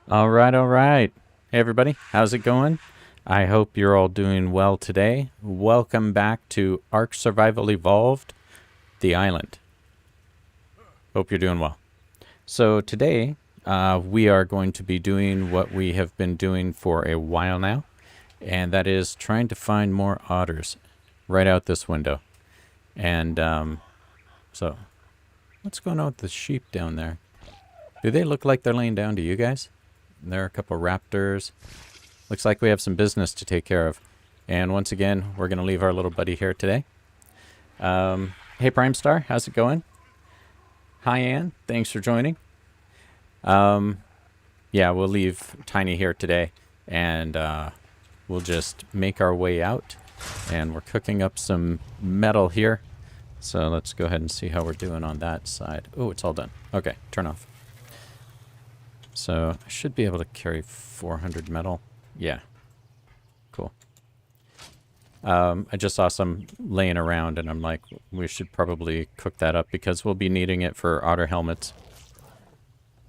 All right. Hey, everybody. How's it going? I hope you're all doing well today. Welcome back to ARK Survival Evolved, The Island. Hope you're doing well. So today, we are going to be doing what we have been doing for a while now, and that is trying to find more otters right out this window. And so, what's going on with the sheep down there? Do they look like they're laying down to you guys? There are a couple raptors. Looks like we have some business to take care of. And once again, we're going to leave our little buddy here today. Hey, Prime Star, how's it going? Hi, Ann. Thanks for joining. Yeah, we'll leave Tiny here today. And we'll just make our way out. And we're cooking up some metal here. So let's go ahead and see how we're doing on that side. Oh, it's all done. Okay, turn off. So I should be able to carry 400 metal. Yeah. Cool. I just saw some laying around and I'm like, we should probably cook that up because we'll be needing it for otter helmets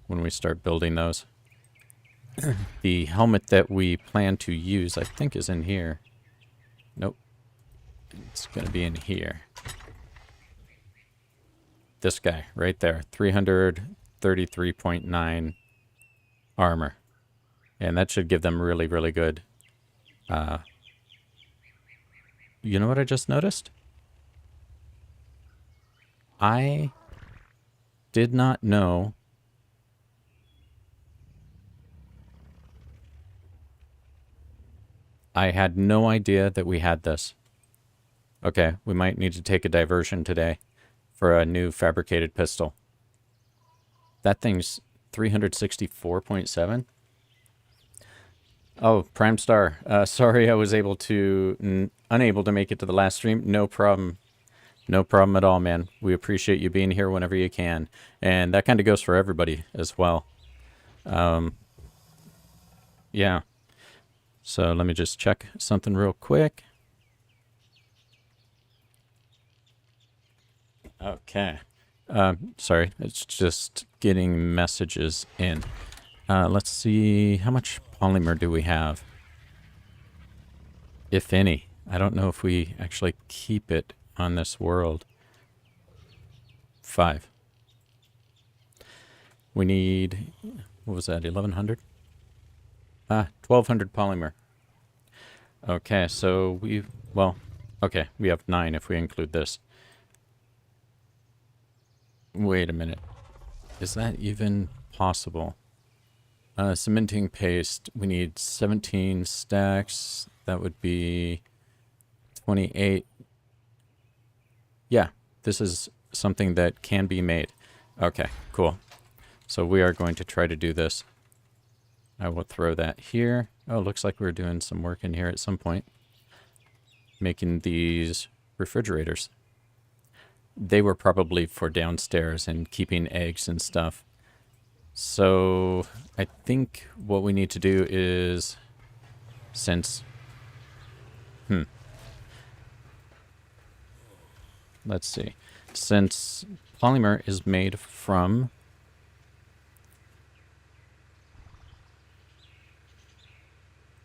when we start building those. The helmet that we plan to use, I think, is in here. Nope. It's going to be in here. This guy right there. 333.9 armor. And that should give them really, really good. You know what I just noticed? I did not know I had no idea that we had this. Okay, we might need to take a diversion today for a new fabricated pistol. That thing's 364.7. Oh, Prime Star. Sorry I was unable to make it to the last stream. No problem. No problem at all, man. We appreciate you being here whenever you can. And that kind of goes for everybody as well. Yeah. So let me just check something real quick. Okay. Sorry, it's just getting messages in. Let's see, how much polymer do we have? If any. I don't know if we actually keep it on this world. 5. We need, what was that, 1100? 1200 polymer. Okay, so we have 9 if we include this. Wait a minute. Is that even possible? Cementing paste. We need 17 stacks. That would be 28. Yeah, this is something that can be made. Okay, cool. So we are going to try to do this. I will throw that here. Oh, looks like we're doing some work in here at some point. Making these refrigerators. they were probably for downstairs and keeping eggs and stuff. So I think what we need to do is, since, let's see, since polymer is made from,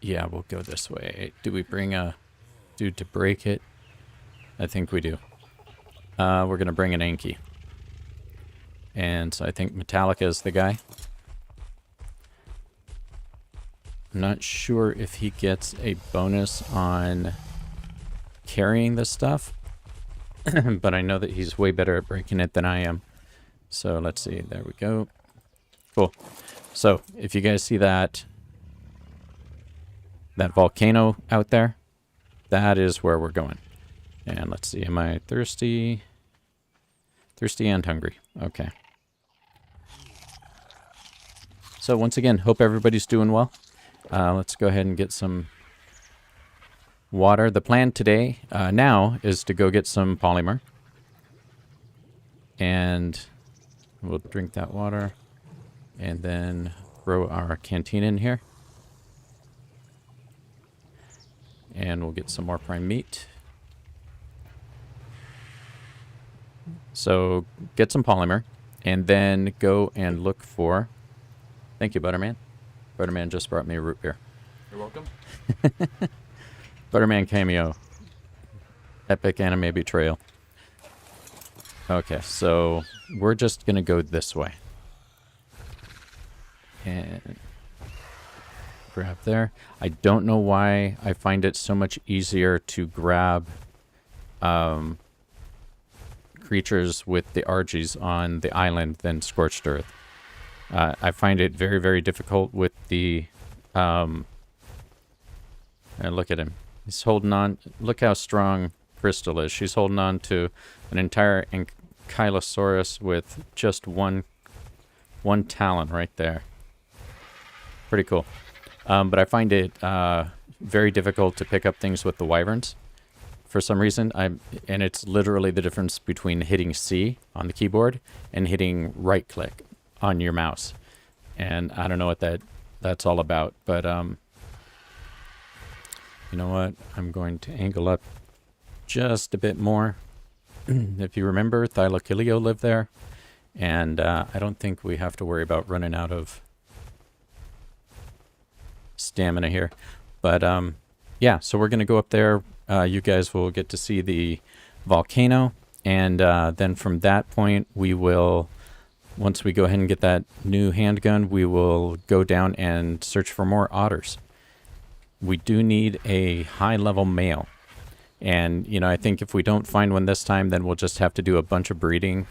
yeah, we'll go this way. Do we bring a dude to break it? I think we do. We're going to bring an Anki. And so I think Metallica is the guy. I'm not sure if he gets a bonus on carrying this stuff. But I know that he's way better at breaking it than I am. So let's see. There we go. Cool. So if you guys see that volcano out there, that is where we're going. And let's see. Am I thirsty? Thirsty and hungry. Okay. So once again, hope everybody's doing well. Let's go ahead and get some water. The plan today now is to go get some polymer. And we'll drink that water. And then throw our canteen in here. And we'll get some more prime meat. So get some polymer. And then go and look for... Thank you, Butterman. Butterman just brought me a root beer. You're welcome. Butterman cameo. Epic anime betrayal. Okay, so we're just going to go this way. And grab there. I don't know why I find it so much easier to grab creatures with the RGs on the island than Scorched Earth. I find it very, very difficult with the... and look at him. He's holding on. Look how strong Crystal is. She's holding on to an entire Ankylosaurus with just one talon right there. Pretty cool. But I find it very difficult to pick up things with the wyverns. For some reason, and it's literally the difference between hitting C on the keyboard and hitting right click on your mouse. And I don't know what that's all about, but you know what? I'm going to angle up just a bit more. If you remember, Thylacilio lived there, and I don't think we have to worry about running out of stamina here. But yeah, so we're going to go up there. You guys will get to see the volcano, and then from that point, we will, once we go ahead and get that new handgun, we will go down and search for more otters. We do need a high-level male. And, you know, I think if we don't find one this time, then we'll just have to do a bunch of breeding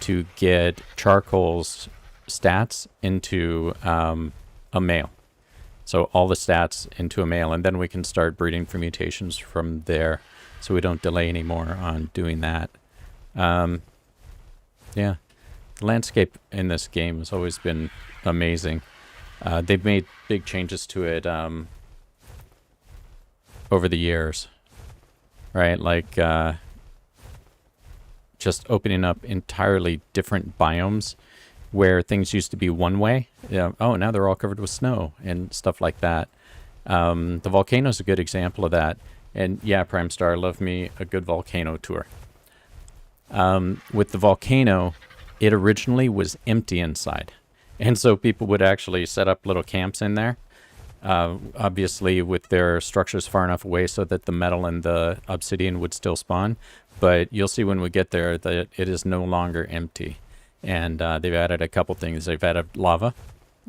to get Charcoal's stats into a male. So all the stats into a male, and then we can start breeding for mutations from there. So we don't delay anymore on doing that. Yeah. The landscape in this game has always been amazing. They've made big changes to it over the years, right? Like just opening up entirely different biomes where things used to be one way. Yeah. Oh, now they're all covered with snow and stuff like that. The volcano is a good example of that. And yeah, Prime Star, love me a good volcano tour. With the volcano, it originally was empty inside. And so people would actually set up little camps in there. Obviously with their structures far enough away so that the metal and the obsidian would still spawn. But you'll see when we get there that it is no longer empty. And they've added a couple things. They've added lava,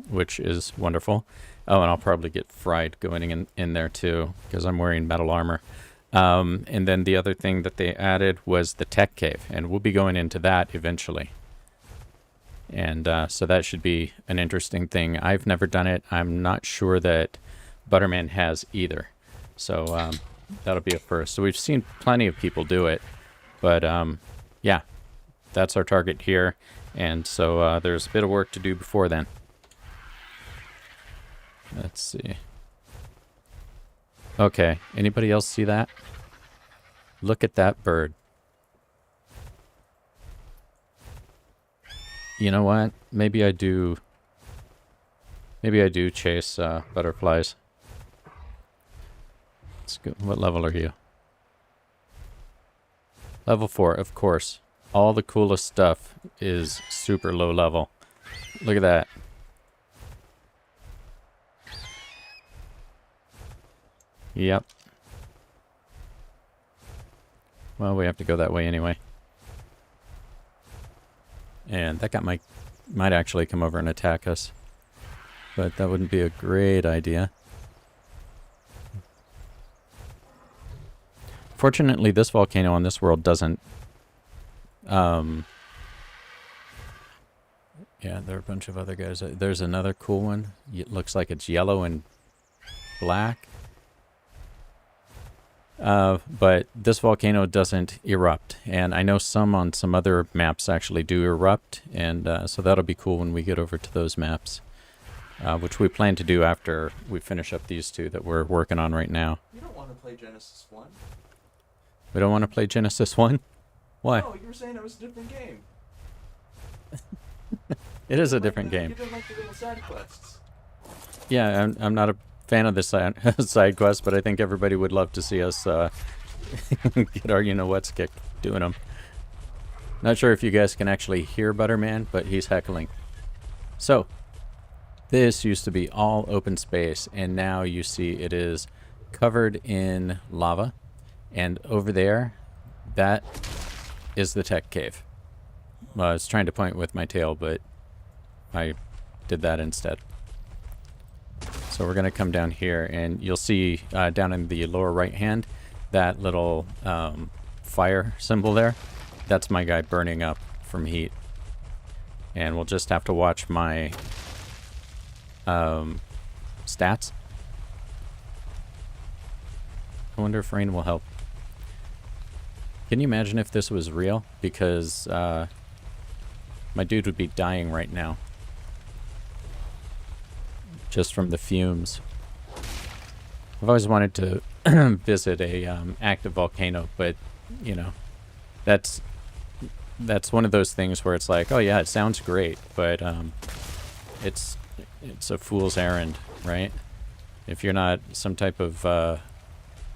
which is wonderful. Oh, and I'll probably get fried going in there too, because I'm wearing metal armor. And then the other thing that they added was the tech cave, and we'll be going into that eventually. And so that should be an interesting thing. I've never done it. I'm not sure that Butterman has either. So that'll be a first. So we've seen plenty of people do it. But yeah, that's our target here. And so there's a bit of work to do before then. Let's see. Okay, anybody else see that? Look at that bird. You know what? Maybe I do chase butterflies. Let's go. What level are you? Level 4, of course. All the coolest stuff is super low level. Look at that. Yep. Well, we have to go that way anyway. And that guy might actually come over and attack us. But that wouldn't be a great idea. Fortunately, this volcano on this world doesn't... yeah, there are a bunch of other guys. There's another cool one. It looks like it's yellow and black. But this volcano doesn't erupt. And I know some on some other maps actually do erupt. And so that'll be cool when we get over to those maps. Which we plan to do after we finish up these two that we're working on right now. You don't want to play Genesis 1? We don't want to play Genesis 1? Why? No, you were saying it was a different game. It is a different game. You didn't like the little side quests. Yeah, I'm not a fan of the side quest, but I think everybody would love to see us get our you-know-what's kicked doing them. Not sure if you guys can actually hear Butterman, but he's heckling. So, this used to be all open space, and now you see it is covered in lava. And over there, that is the tech cave. Well, I was trying to point with my tail, but I did that instead. So we're going to come down here, and you'll see down in the lower right hand, that little fire symbol there. That's my guy burning up from heat. And we'll just have to watch my stats. I wonder if rain will help. Can you imagine if this was real? Because my dude would be dying right now. Just from the fumes. I've always wanted to visit a active volcano, but, you know, that's one of those things where it's like, oh yeah, it sounds great, but it's a fool's errand, right? If you're not some type of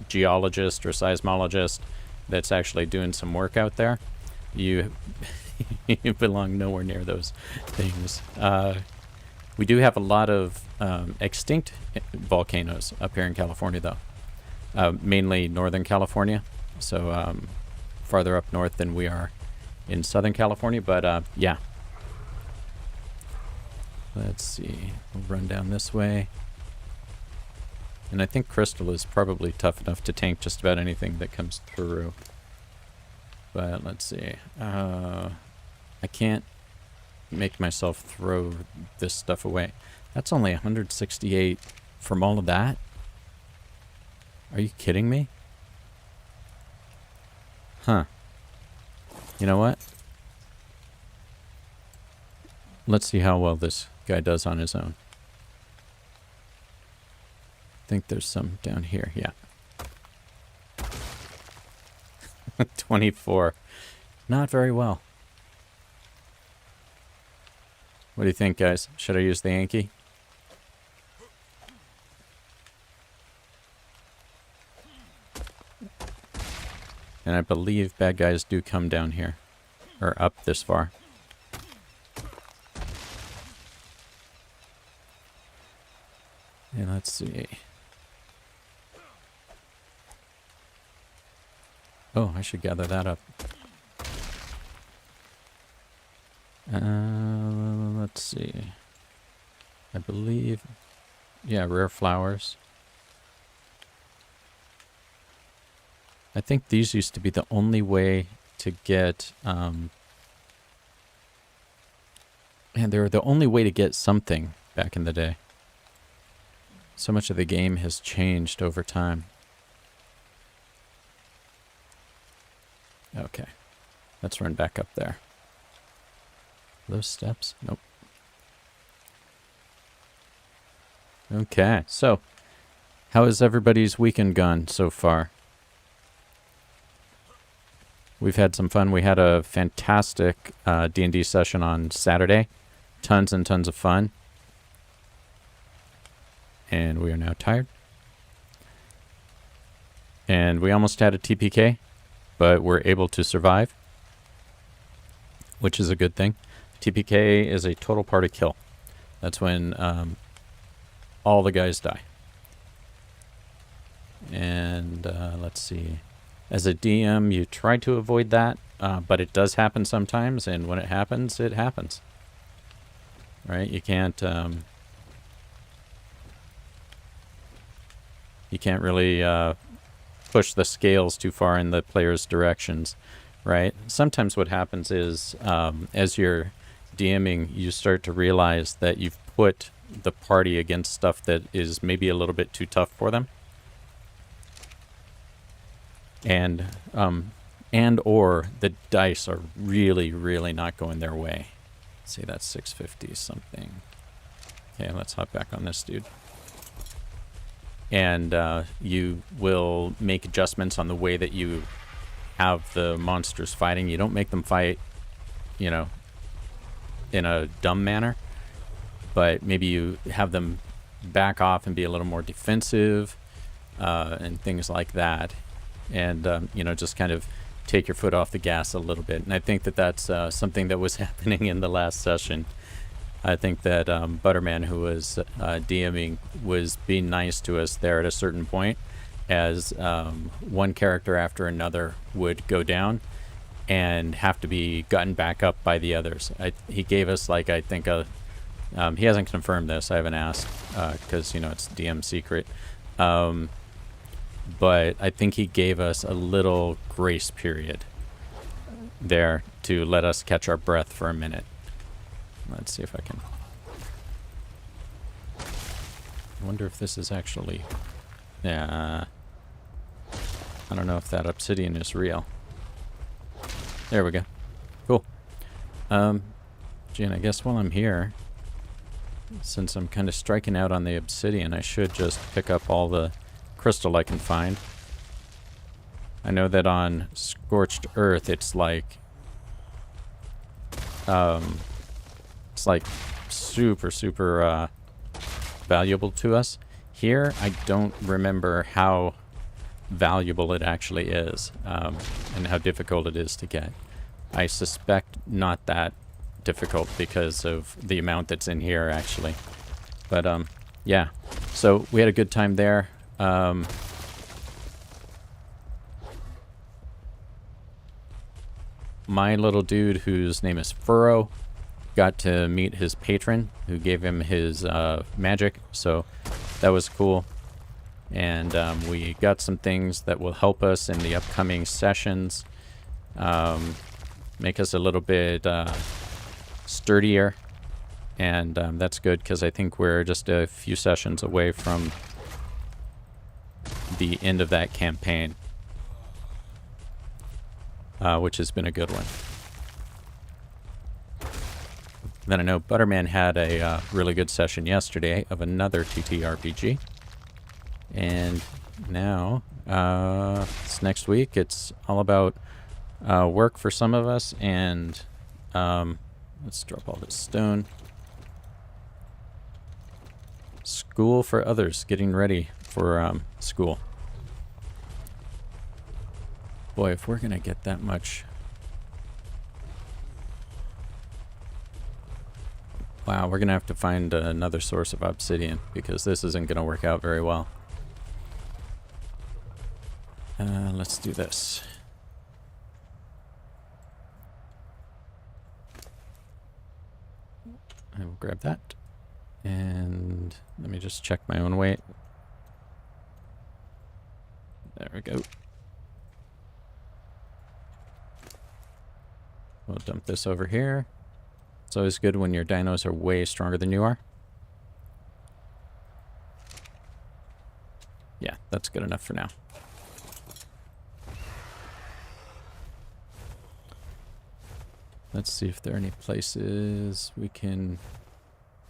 geologist or seismologist that's actually doing some work out there, you you belong nowhere near those things. We do have a lot of extinct volcanoes up here in California, though. Mainly Northern California, so farther up north than we are in Southern California, but yeah. Let's see. We'll run down this way. And I think Crystal is probably tough enough to tank just about anything that comes through. But let's see. I can't make myself throw this stuff away. That's only 168 from all of that? Are you kidding me? Huh. You know what? Let's see how well this guy does on his own. I think there's some down here, yeah. 24. Not very well. What do you think, guys? Should I use the Yankee? And I believe bad guys do come down here. Or up this far. And let's see. Oh, I should gather that up. Let's see. I believe... Yeah, rare flowers. I think these used to be the only way to get... and they were the only way to get something back in the day. So much of the game has changed over time. Okay. Let's run back up there. Those steps? Nope. Okay, so how has everybody's weekend gone so far? we've had some fun. We had a fantastic D&D session on Saturday. Tons and tons of fun. And we are now tired. And we almost had a TPK, but we're able to survive, which is a good thing. TPK is a total party kill. That's when all the guys die. And let's see. As a DM, you try to avoid that, but it does happen sometimes, and when it happens, it happens. Right? You can't really push the scales too far in the player's directions, right? Sometimes what happens is, as you're DMing, you start to realize that you've put the party against stuff that is maybe a little bit too tough for them. And or the dice are really, really not going their way. Let's see, that's 650 something. Okay, let's hop back on this dude. And you will make adjustments on the way that you have the monsters fighting. You don't make them fight, you know, in a dumb manner, but maybe you have them back off and be a little more defensive and things like that. And, you know, just kind of take your foot off the gas a little bit. And I think that that's something that was happening in the last session. I think that Butterman, who was DMing, was being nice to us there at a certain point, as one character after another would go down and have to be gotten back up by the others. He gave us, like, I think, he hasn't confirmed this. I haven't asked because, you know, it's DM secret. But I think he gave us a little grace period there to let us catch our breath for a minute. Let's see if I can. I wonder if this is actually... Yeah. I don't know if that obsidian is real. There we go. Cool. Gene, I guess while I'm here, since I'm kind of striking out on the obsidian, I should just pick up all the crystal I can find. I know that on Scorched Earth, it's like super, super valuable to us. Here, I don't remember how valuable it actually is, and how difficult it is to get. I suspect not that difficult because of the amount that's in here, actually. But, yeah. So, we had a good time there. My little dude, whose name is Furrow, got to meet his patron, who gave him his magic, so that was cool. And we got some things that will help us in the upcoming sessions, make us a little bit sturdier, and that's good because I think we're just a few sessions away from the end of that campaign, which has been a good one. Then I know Butterman had a really good session yesterday of another TTRPG. And now, it's next week. It's all about work for some of us, and let's drop all this stone. School for others, getting ready for school. Boy, if we're going to get that much... Wow, we're going to have to find another source of obsidian, because this isn't going to work out very well. Let's do this. I will grab that. And let me just check my own weight. There we go. We'll dump this over here. It's always good when your dinos are way stronger than you are. Yeah, that's good enough for now. Let's see if there are any places we can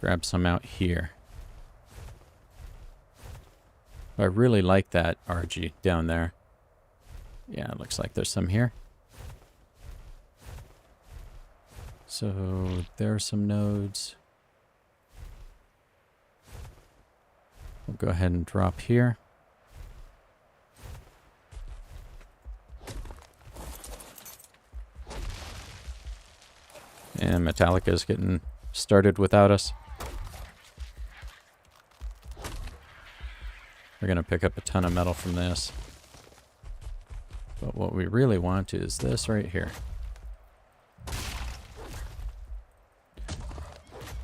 grab some out here. I really like that RG down there. Yeah, it looks like there's some here. So there are some nodes. We'll go ahead and drop here. And Metallica's getting started without us. We're going to pick up a ton of metal from this. But what we really want is this right here.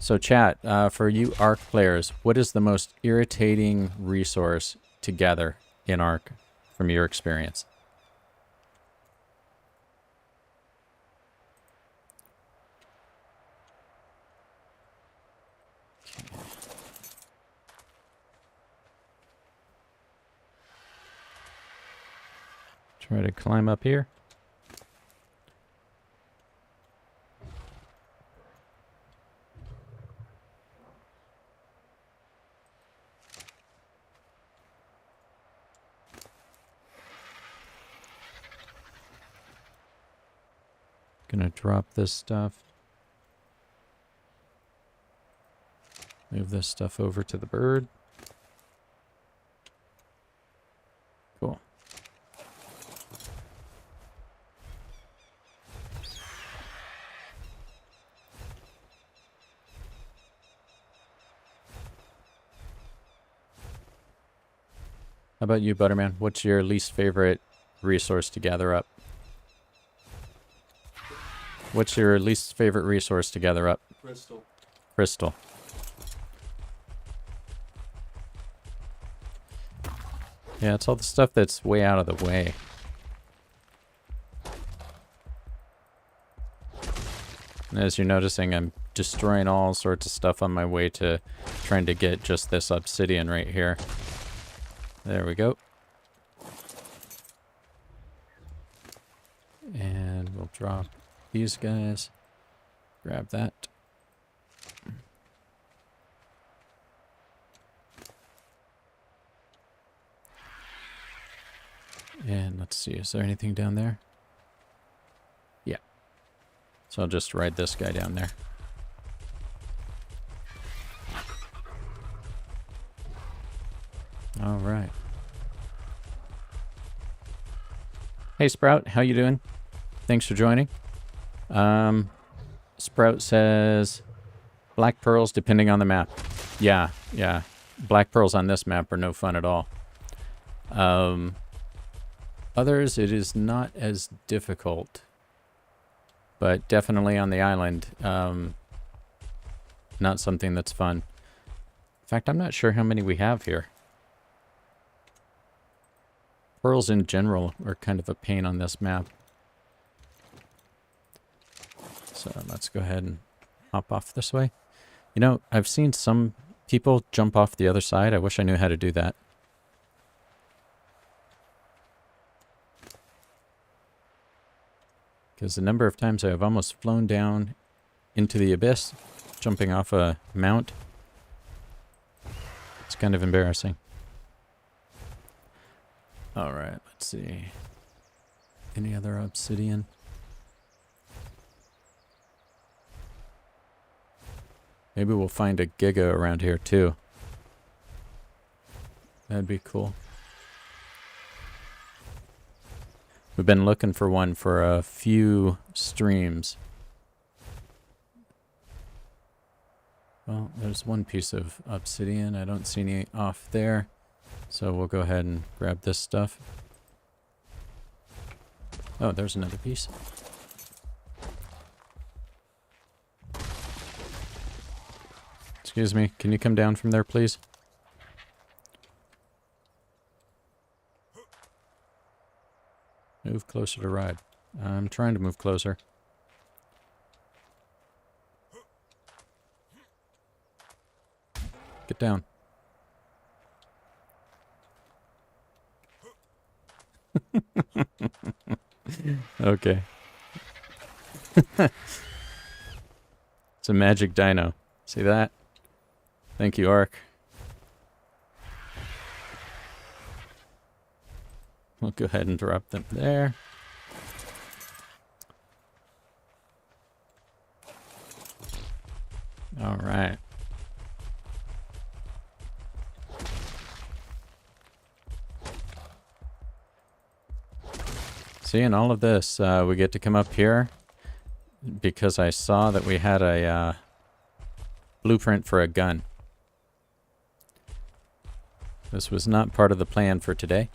So chat, for you ARK players, what is the most irritating resource to gather in ARK from your experience? Try to climb up here. Gonna drop this stuff. Move this stuff over to the bird. Cool. How about you, Butterman? What's your least favorite resource to gather up? What's your least favorite resource to gather up? Crystal. Crystal. Yeah, it's all the stuff that's way out of the way. And as you're noticing, I'm destroying all sorts of stuff on my way to trying to get just this obsidian right here. There we go. And we'll drop these guys. Grab that. And let's see, is there anything down there? Yeah. So I'll just ride this guy down there. All right. Hey Sprout, how you doing? Thanks for joining. Sprout says black pearls depending on the map. Yeah. Black pearls on this map are no fun at all. Others, it is not as difficult, but definitely on the island, not something that's fun. In fact, I'm not sure how many we have here. Pearls in general are kind of a pain on this map. So let's go ahead and hop off this way. You know, I've seen some people jump off the other side. I wish I knew how to do that. Because the number of times I've almost flown down into the abyss, jumping off a mount, it's kind of embarrassing. Alright, let's see. Any other obsidian? Maybe we'll find a giga around here too. That'd be cool. We've been looking for one for a few streams. Well, there's one piece of obsidian. I don't see any off there. So we'll go ahead and grab this stuff. Oh, there's another piece. Excuse me, can you come down from there, please? Move closer to ride. I'm trying to move closer. Get down. Okay. It's a magic dino. See that? Thank you, ARK. We'll go ahead and drop them there. All right. Seeing all of this, we get to come up here because I saw that we had a blueprint for a gun. This was not part of the plan for today.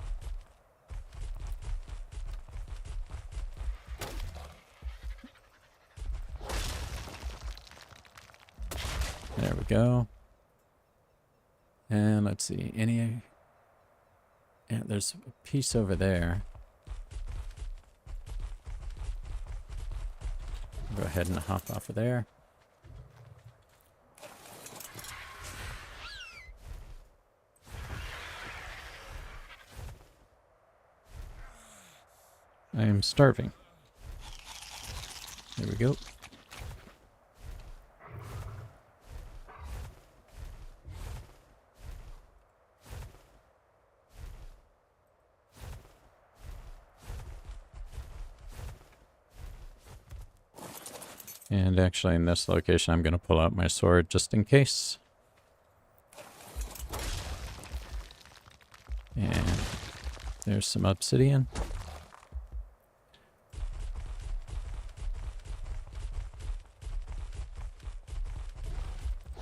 There we go. And let's see, yeah, there's a piece over there. Go ahead and hop off of there. I am starving. There we go. And actually in this location, I'm going to pull out my sword just in case. And there's some obsidian.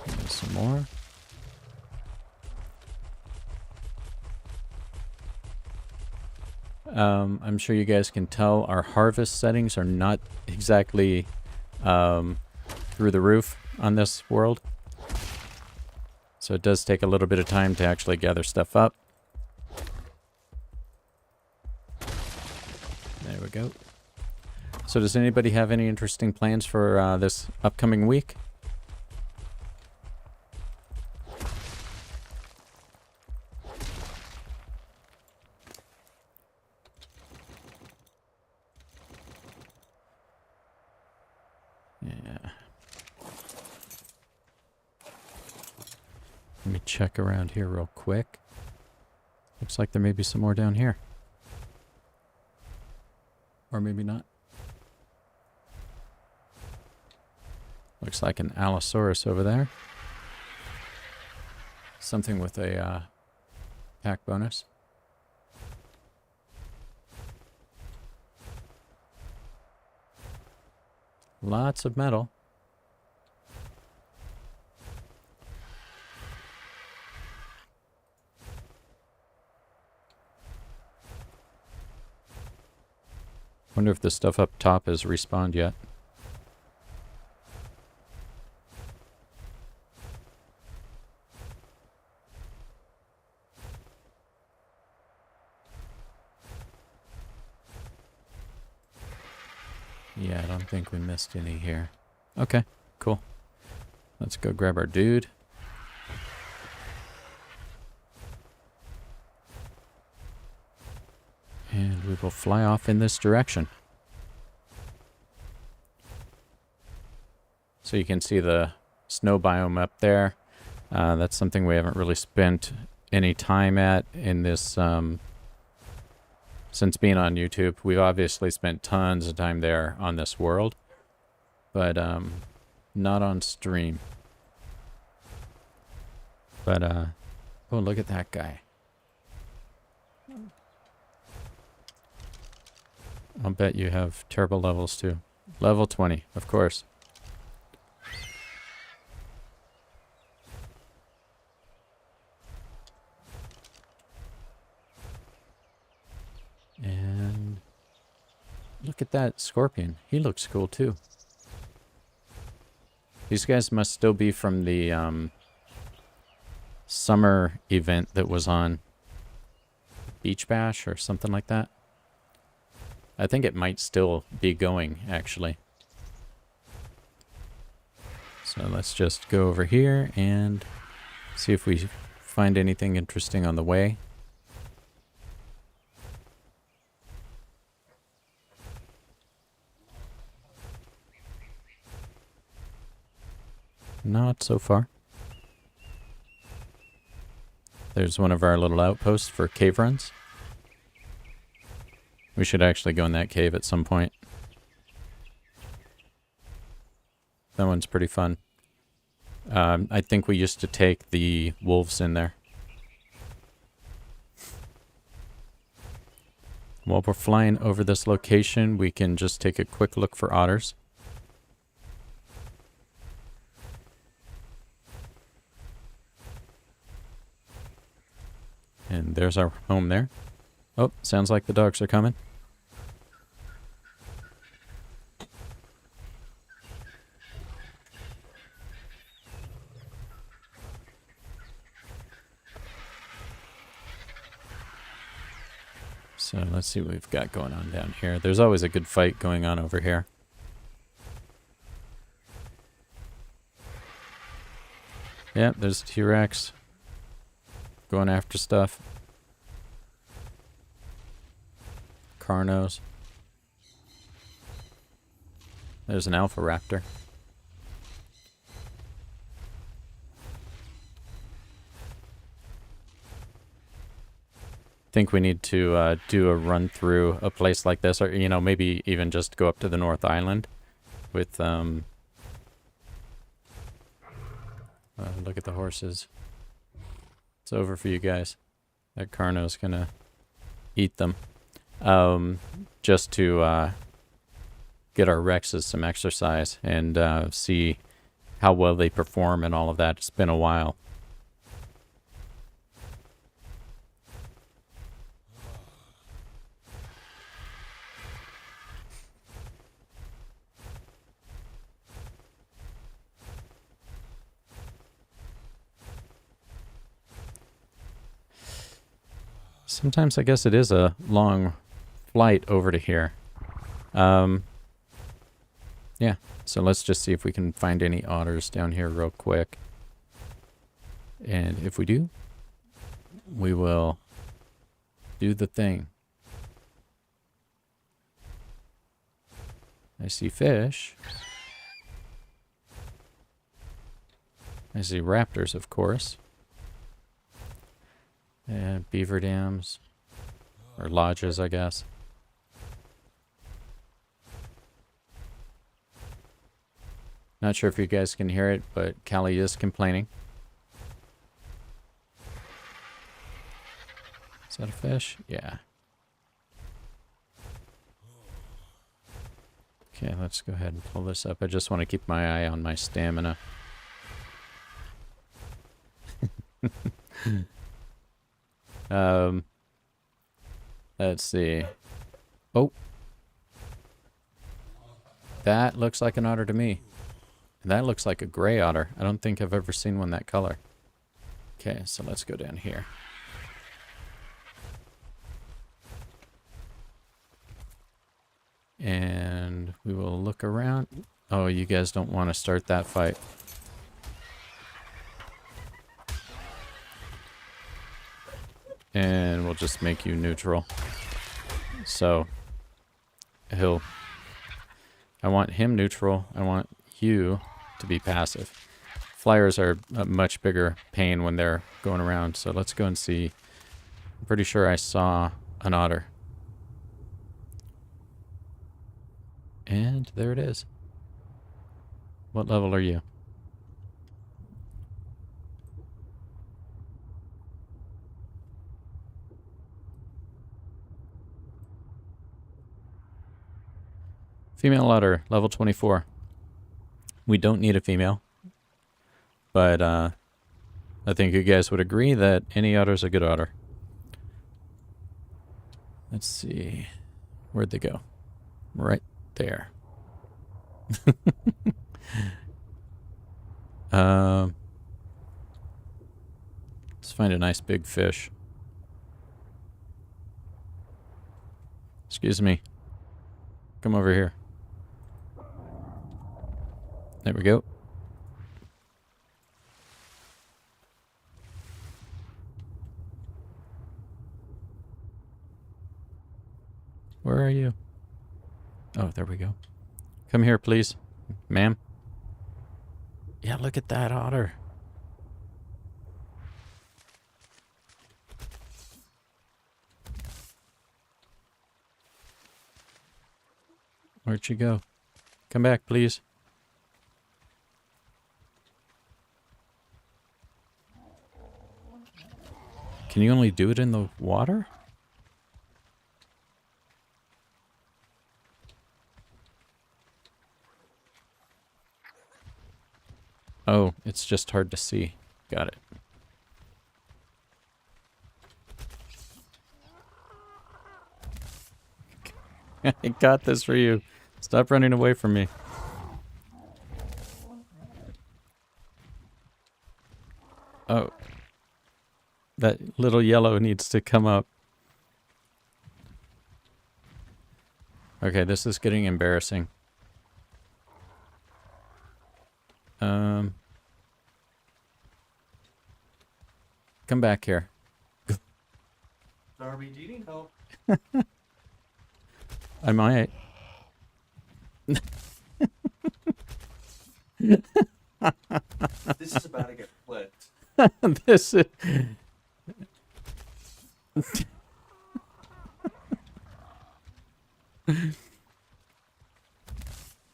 There's some more. I'm sure you guys can tell our harvest settings are not exactly through the roof on this world. So it does take a little bit of time to actually gather stuff up. There we go. So does anybody have any interesting plans for this upcoming week? Yeah. Let me check around here real quick. Looks like there may be some more down here. Or maybe not. Looks like an Allosaurus over there. Something with a pack bonus. Lots of metal. Wonder if the stuff up top has respawned yet. Yeah, I don't think we missed any here. Okay, cool. Let's go grab our dude. And we will fly off in this direction. So you can see the snow biome up there. That's something we haven't really spent any time at in this since being on YouTube. We've obviously spent tons of time there on this world, but not on stream. But oh, look at that guy. I'll bet you have terrible levels too. Level 20, of course. And look at that scorpion. He looks cool too. These guys must still be from the summer event that was on Beach Bash or something like that. I think it might still be going, actually. So let's just go over here and see if we find anything interesting on the way. Not so far. There's one of our little outposts for cave runs. We should actually go in that cave at some point. That one's pretty fun. I think we used to take the wolves in there. While we're flying over this location, we can just take a quick look for otters. And there's our home there. Oh, sounds like the dogs are coming. So let's see what we've got going on down here. There's always a good fight going on over here. Yep, there's a T-Rex going after stuff. Carnos. There's an Alpha Raptor. Think we need to do a run through a place like this, or maybe even just go up to the North Island with look at the horses. It's over for you guys. That Carno's gonna eat them. Just to get our Rexes some exercise and see how well they perform and all of that. It's been a while. Sometimes I guess it is a long flight over to here. Yeah, so let's just see if we can find any otters down here real quick. And if we do, we will do the thing. I see fish. I see raptors, of course. And beaver dams. Or lodges, I guess. Not sure if you guys can hear it, but Callie is complaining. Is that a fish? Yeah. Okay, let's go ahead and pull this up. I just want to keep my eye on my stamina. Let's see. Oh. That looks like an otter to me. That looks like a gray otter. I don't think I've ever seen one that color. Okay, so let's go down here. And we will look around. Oh, you guys don't want to start that fight. And we'll just make you neutral. So, I want him neutral. I want you to be passive. Flyers are a much bigger pain when they're going around. So let's go and see. I'm pretty sure I saw an otter. And there it is. What level are you? Female otter, level 24. We don't need a female. But I think you guys would agree that any otter is a good otter. Let's see. Where'd they go? Right there. Let's find a nice big fish. Excuse me. Come over here. There we go. Where are you? Oh, there we go. Come here, please, ma'am. Yeah, look at that otter. Where'd she go? Come back, please. Can you only do it in the water? Oh, it's just hard to see. Got it. I got this for you. Stop running away from me. Oh. That little yellow needs to come up. Okay, this is getting embarrassing. Come back here. Darby, do you need help? I might. This is about to get flipped. This is...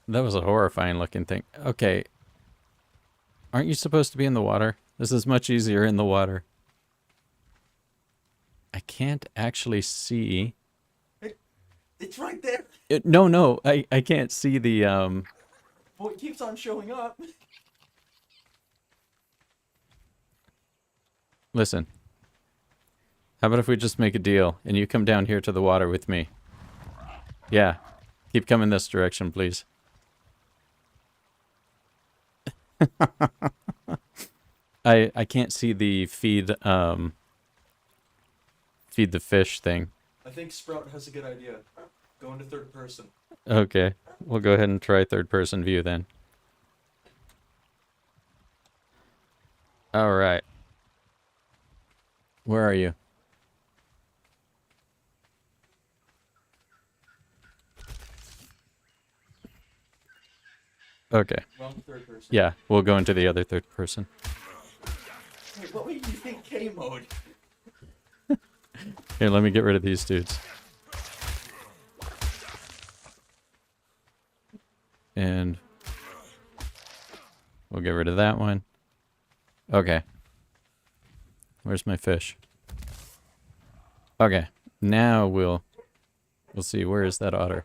That was a horrifying looking thing. Okay. Aren't you supposed to be in the water? This is much easier in the water. I can't actually see... It's right there. No, I can't see the, Well, it keeps on showing up. Listen. How about if we just make a deal and you come down here to the water with me? Yeah. Keep coming this direction, please. I can't see the feed the fish thing. I think Sprout has a good idea. Go into third person. Okay. We'll go ahead and try third person view then. All right. Where are you? Okay. Wrong third person. Yeah, we'll go into the other third person. Wait, what made you think K mode? Here, let me get rid of these dudes. And we'll get rid of that one. Okay. Where's my fish? Okay. Now we'll see. Where is that otter?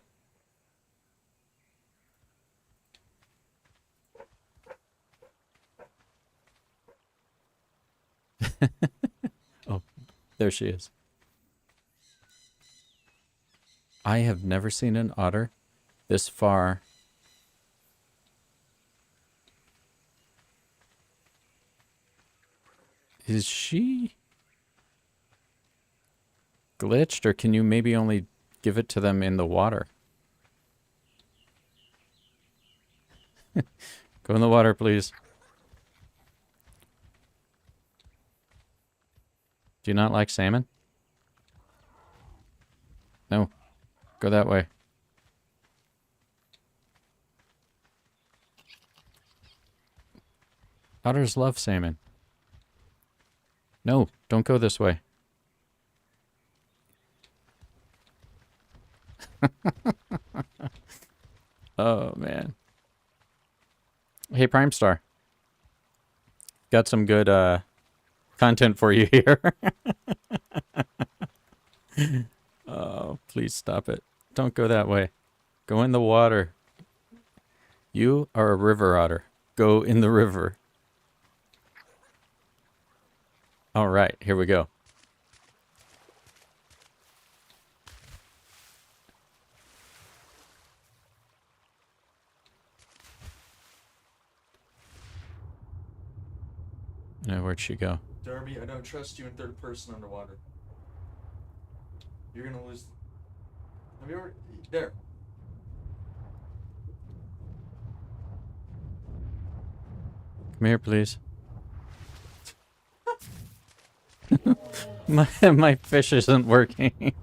Oh, there she is. I have never seen an otter this far. Is she glitched, or can you maybe only give it to them in the water? Go in the water, please. Do you not like salmon? No. Go that way. Otters love salmon. No, don't go this way. Oh, man. Hey, Prime Star. Got some good content for you here. Oh, please stop it. Don't go that way. Go in the water. You are a river otter. Go in the river. All right, here we go. Now, where'd she go? Darby, I don't trust you in third person underwater. You're gonna lose. Have you ever... There. Come here, please. My fish isn't working.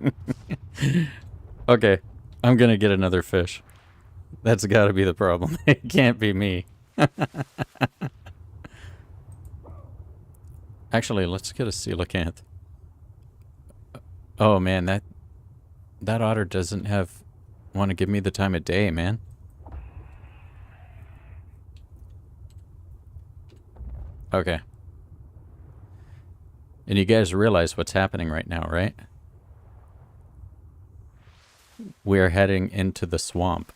Okay, I'm gonna get another fish. That's gotta be the problem. It can't be me. Actually, let's get a coelacanth. Oh man, that otter doesn't want to give me the time of day, man. Okay. And you guys realize what's happening right now, right? We're heading into the swamp.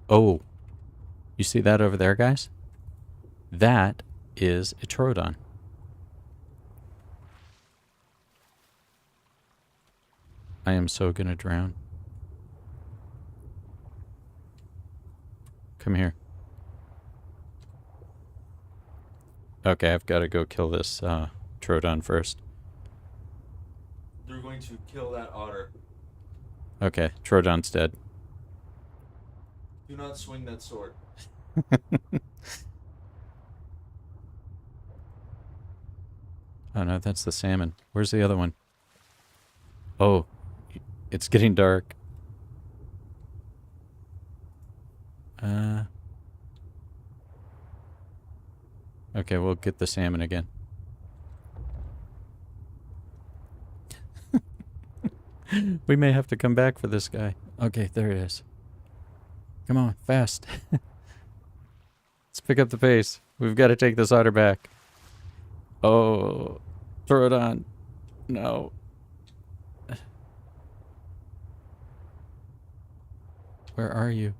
Oh, you see that over there, guys? That is a Troodon. I am so gonna drown. Come here. Okay, I've got to go kill this Troodon first. They're going to kill that otter. Okay, Troodon's dead. Do not swing that sword. Oh no, that's the salmon. Where's the other one? Oh, it's getting dark. Okay, we'll get the salmon again. We may have to come back for this guy. Okay, there it is. Come on, fast. Let's pick up the pace. We've got to take this otter back. Oh, throw it on. No. Where are you?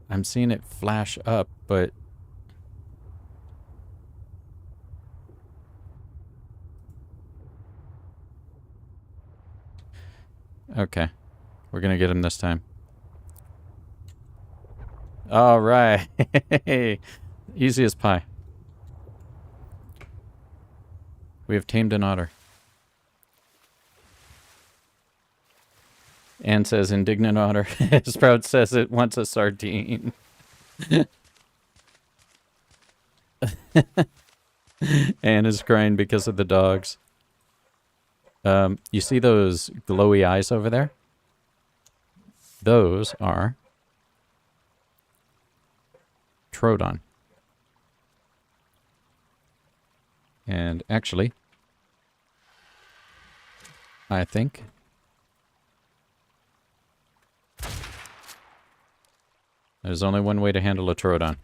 I'm seeing it flash up, but... Okay. We're gonna get him this time. All right. Easy as pie. We have tamed an otter. Anne says indignant otter. Sprout says it wants a sardine. Anne is crying because of the dogs. You see those glowy eyes over there? Those are Troodon. And actually, I think there's only one way to handle a Troodon.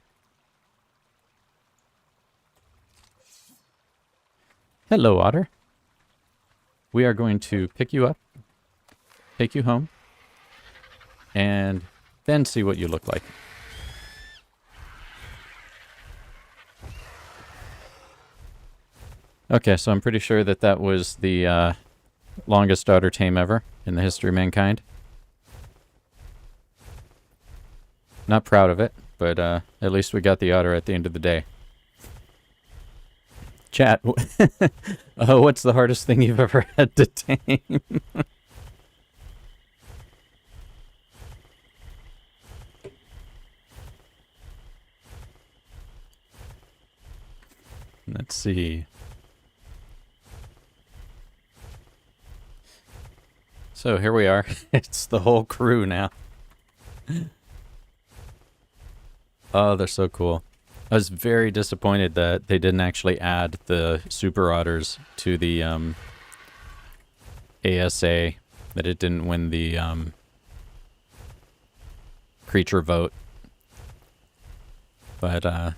Hello, otter. We are going to pick you up, take you home, and then see what you look like. Okay, so I'm pretty sure that that was the longest otter tame ever in the history of mankind. Not proud of it, but at least we got the otter at the end of the day. Chat, what's the hardest thing you've ever had to tame? Let's see. So here we are. It's the whole crew now. Oh, they're so cool. I was very disappointed that they didn't actually add the Super Otters to the ASA, that it didn't win the creature vote. But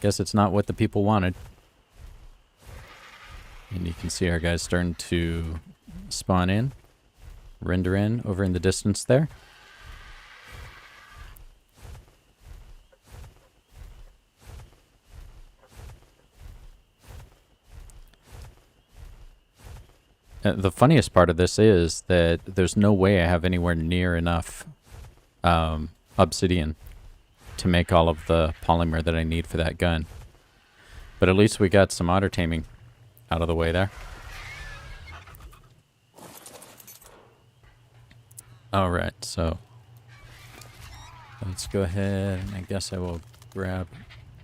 guess it's not what the people wanted. And you can see our guys starting to spawn in, render in over in the distance there. The funniest part of this is that there's no way I have anywhere near enough obsidian to make all of the polymer that I need for that gun. But at least we got some otter taming out of the way there. Alright, so let's go ahead and I guess I will grab...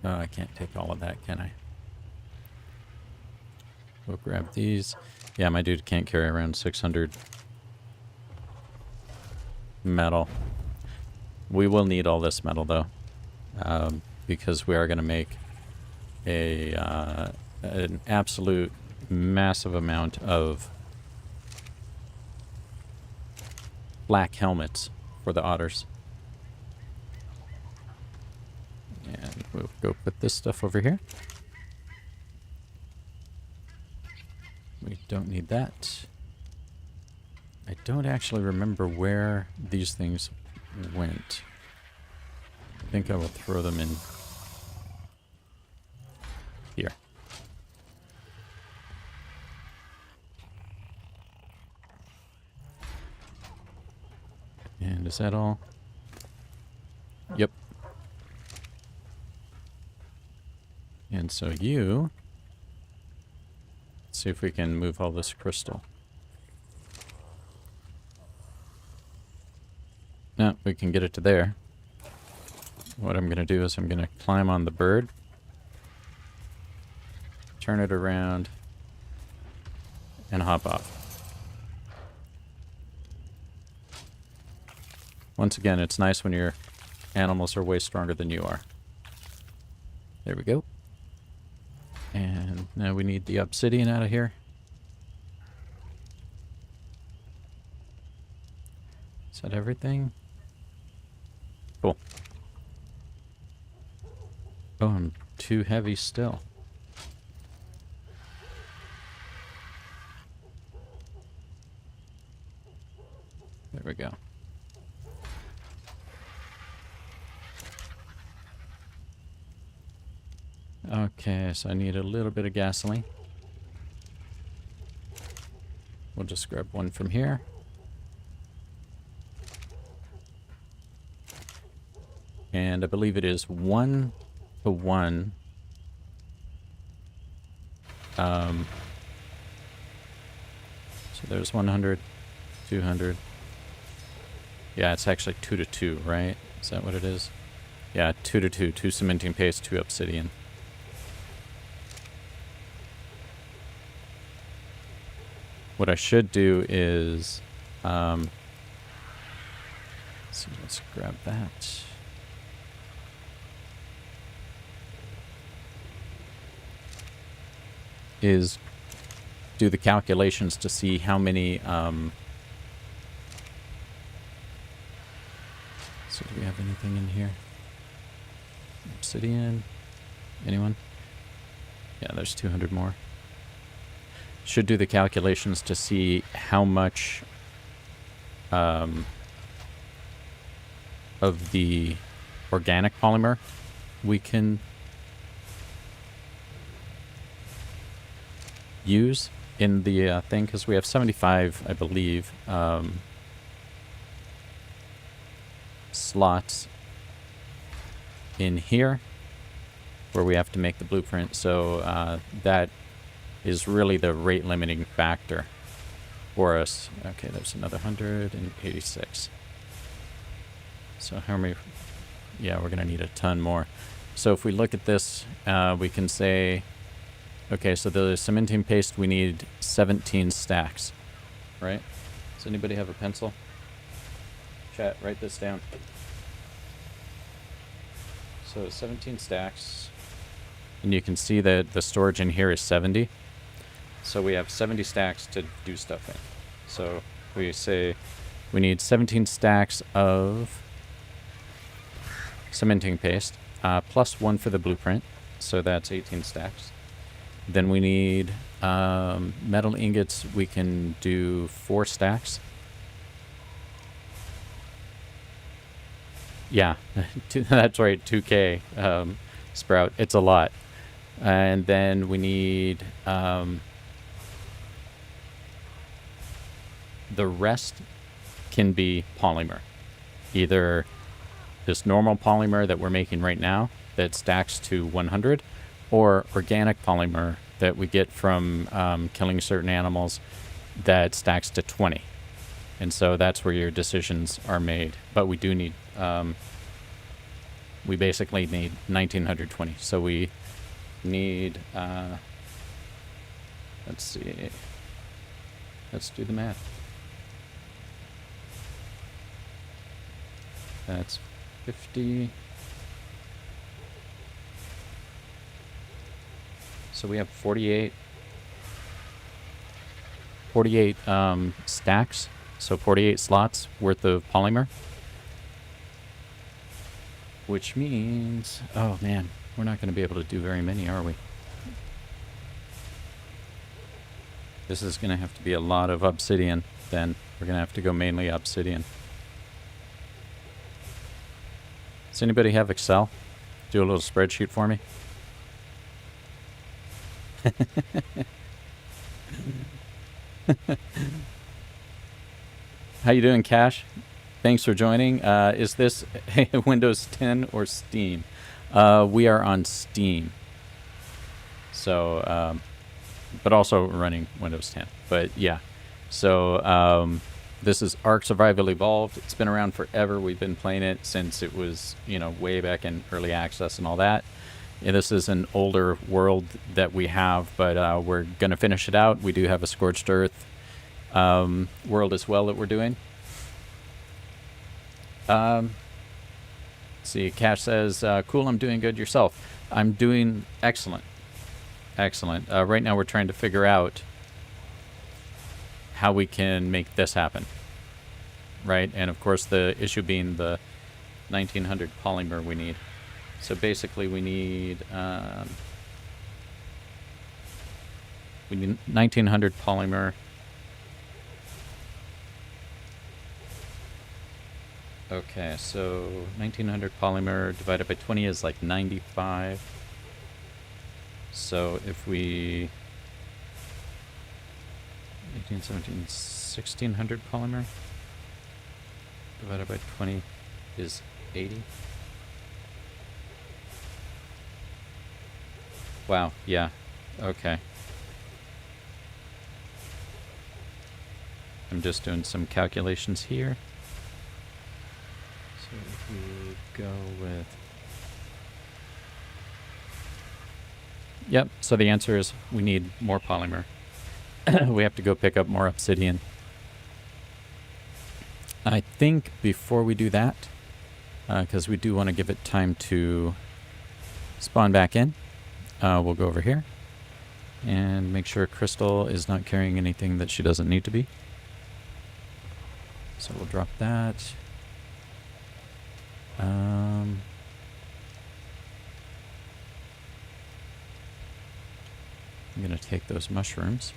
Oh, I can't take all of that, can I? We'll grab these. Yeah, my dude can't carry around 600 metal. We will need all this metal, though, because we are going to make a an absolute massive amount of black helmets for the otters. And we'll go put this stuff over here. We don't need that. I don't actually remember where these things went. I think I will throw them in here. And is that all? Yep. And so you... Let's see if we can move all this crystal. No, we can get it to there. What I'm going to do is I'm going to climb on the bird. Turn it around. And hop off. Once again, it's nice when your animals are way stronger than you are. There we go. And now we need the obsidian out of here. Is that everything? Cool. Oh, I'm too heavy still. There we go. Okay, so I need a little bit of gasoline. We'll just grab one from here. And I believe it is 1 to 1. So there's 100, 200. Yeah, it's actually 2 to 2, right? Is that what it is? Yeah, 2 to 2. 2 cementing paste, 2 obsidian. What I should do is, let's grab that. Is do the calculations to see how many, so do we have anything in here? Obsidian? Anyone? Yeah, there's 200 more. Should do the calculations to see how much of the organic polymer we can use in the thing, because we have 75, I believe, slots in here where we have to make the blueprint. So that is really the rate limiting factor for us. Okay, there's another 186. So how many? Yeah, we're gonna need a ton more. So if we look at this, we can say, okay, so the cementing paste, we need 17 stacks, right? Does anybody have a pencil? Chat, write this down. So 17 stacks, and you can see that the storage in here is 70. So we have 70 stacks to do stuff in. So we say we need 17 stacks of cementing paste, plus 1 for the blueprint. So that's 18 stacks. Then we need metal ingots. We can do 4 stacks. Yeah, that's right, 2K sprout. It's a lot. And then we need the rest can be polymer. Either this normal polymer that we're making right now that stacks to 100, or organic polymer that we get from killing certain animals that stacks to 20. And so that's where your decisions are made. But we do need, we basically need 1920. So we need, let's see, let's do the math. That's 50. So we have 48 48 stacks, so 48 slots worth of polymer. Which means, oh man, we're not going to be able to do very many, are we? This is going to have to be a lot of obsidian, then. We're going to have to go mainly obsidian. Does anybody have Excel? Do a little spreadsheet for me. How you doing, Cash? Thanks for joining. Is this Windows 10 or Steam? We are on Steam. So, but also running Windows 10. But yeah, so this is ARK Survival Evolved. It's been around forever. We've been playing it since it was, you know, way back in early access and all that. Yeah, this is an older world that we have, but we're going to finish it out. We do have a Scorched Earth world as well that we're doing. Let's see, Cash says, cool, I'm doing good. Yourself? I'm doing excellent. Excellent. Right now we're trying to figure out how we can make this happen. Right? And of course the issue being the 1900 polymer we need. So basically we need 1900 polymer. Okay, so 1900 polymer divided by 20 is like 95. So if we 18, 17, 1600 polymer divided by 20 is 80. Wow, yeah, okay. I'm just doing some calculations here. So if we go with... Yep, so the answer is we need more polymer. We have to go pick up more obsidian. I think before we do that, because we do want to give it time to spawn back in, we'll go over here and make sure Crystal is not carrying anything that she doesn't need to be. So we'll drop that. I'm going to take those mushrooms.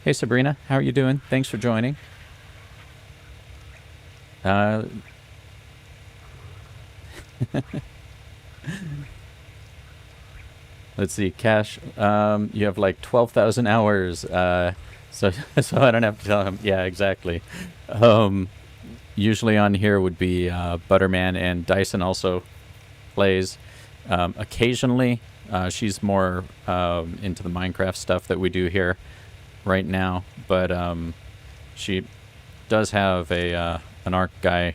Hey Sabrina, how are you doing? Thanks for joining. Let's see, Cash, you have like 12,000 hours, so I don't have to tell him. Yeah, exactly. Usually on here would be Butterman, and Dyson also plays. Occasionally, she's more into the Minecraft stuff that we do here right now, but she does have an ARK guy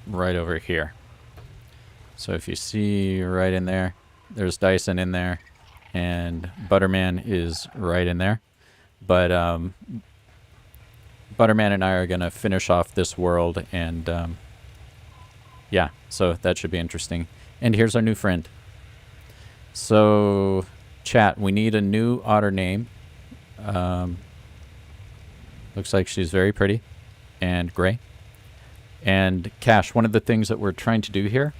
right over here. So if you see right in there, there's Dyson in there, and Butterman is right in there. But Butterman and I are going to finish off this world, and yeah, so that should be interesting. And here's our new friend. So, chat, we need a new otter name. Looks like she's very pretty and gray. And Cash, one of the things that we're trying to do here,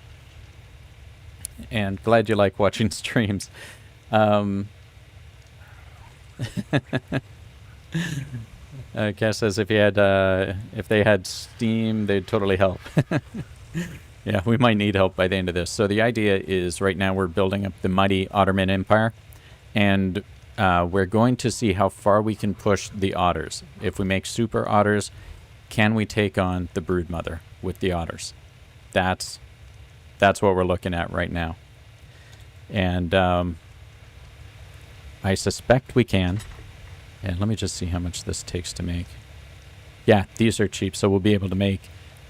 and glad you like watching streams. Cash says if they had Steam, they'd totally help. Yeah, we might need help by the end of this. So the idea is right now we're building up the Mighty Otterman Empire, and we're going to see how far we can push the otters. If we make Super Otters, can we take on the broodmother with the otters? That's what we're looking at right now. And I suspect we can. And let me just see how much this takes to make. Yeah, these are cheap, so we'll be able to make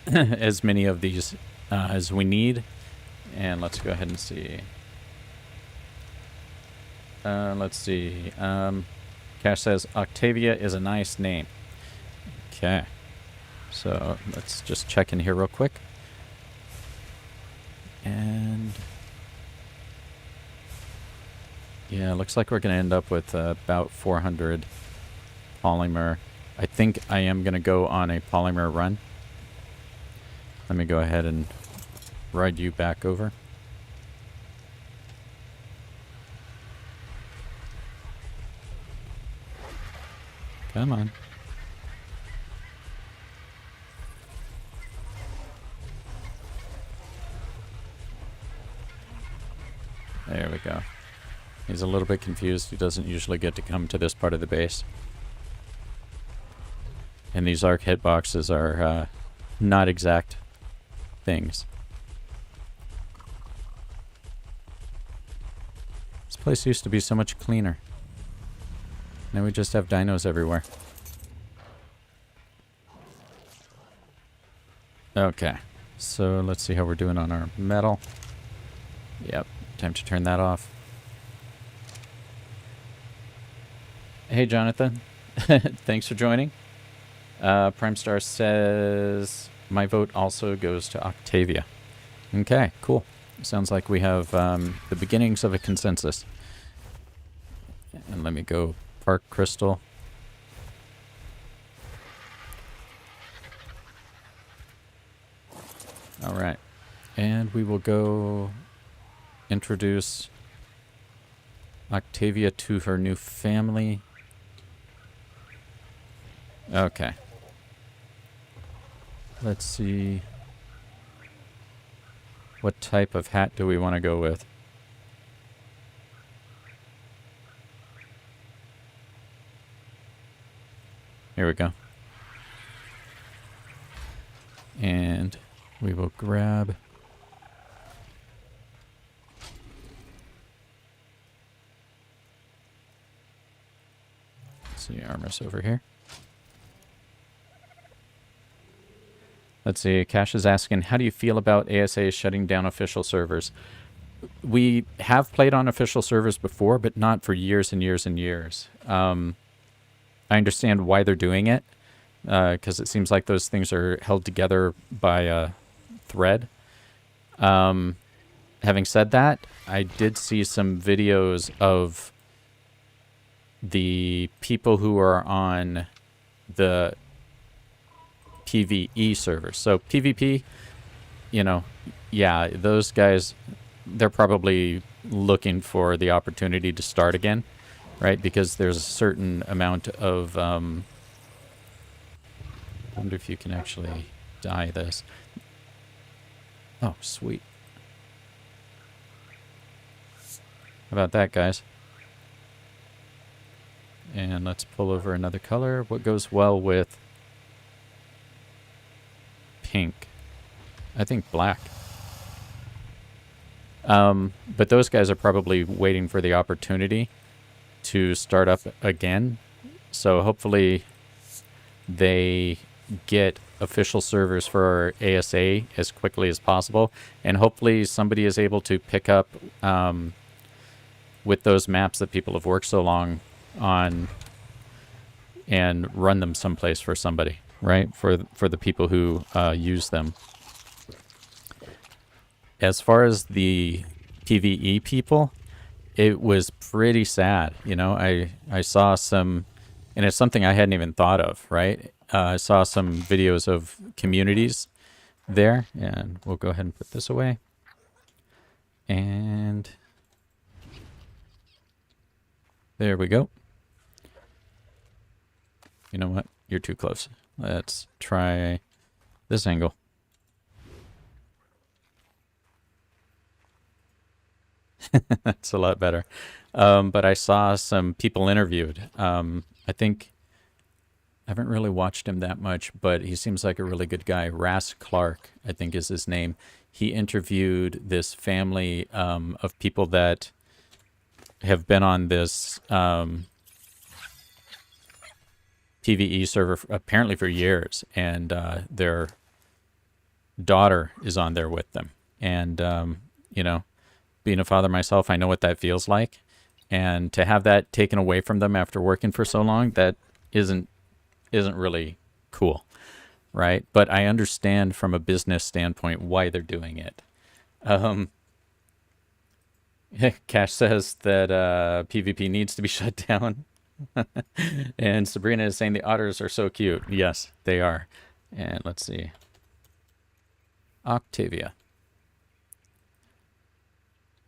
as many of these as we need. And let's go ahead and see. Let's see. Cash says Octavia is a nice name. Okay. So let's just check in here real quick. And Yeah, looks like we're going to end up with about 400 polymer. I think I am going to go on a polymer run. Let me go ahead and ride you back over. Come on. There we go. He's a little bit confused. He doesn't usually get to come to this part of the base. And these ARK hitboxes are not exact things. This place used to be so much cleaner. Now we just have dinos everywhere. Okay, so let's see how we're doing on our metal. Yep, time to turn that off. Hey, Jonathan. Thanks for joining. Prime Star says, my vote also goes to Octavia. Okay, cool. Sounds like we have the beginnings of a consensus. And let me go Park Crystal. All right. And we will go introduce Octavia to her new family. Okay. Let's see. What type of hat do we want to go with? Here we go. And we will grab... Let's see, Armus over here. Let's see, Cash is asking, how do you feel about ASA shutting down official servers? We have played on official servers before, but not for years and years and years. I understand why they're doing it, because it seems like those things are held together by a thread. Having said that, I did see some videos of the people who are on the PvE servers. So PvP, you know, yeah, those guys, they're probably looking for the opportunity to start again, right? Because there's a certain amount of... I wonder if you can actually dye this. Oh, sweet. How about that, guys? And let's pull over another color. What goes well with pink? I think black. But those guys are probably waiting for the opportunity to start up again. So hopefully they get official servers for ASA as quickly as possible. And hopefully somebody is able to pick up with those maps that people have worked so long on and run them someplace for somebody, right? For the people who use them. As far as the PvE people, it was pretty sad. You know, I saw some, and it's something I hadn't even thought of, right? I saw some videos of communities there, and we'll go ahead and put this away. And there we go. You know what? You're too close. Let's try this angle. That's a lot better. But I saw some people interviewed. I think I haven't really watched him that much, but he seems like a really good guy. Ras Clark, I think is his name. He interviewed this family of people that have been on this PvE server apparently for years, and their daughter is on there with them. And, you know, being a father myself, I know what that feels like. And to have that taken away from them after working for so long, that isn't really cool, right? But I understand from a business standpoint why they're doing it. Cash says that PvP needs to be shut down. And Sabrina is saying the otters are so cute. Yes, they are. And let's see. Octavia.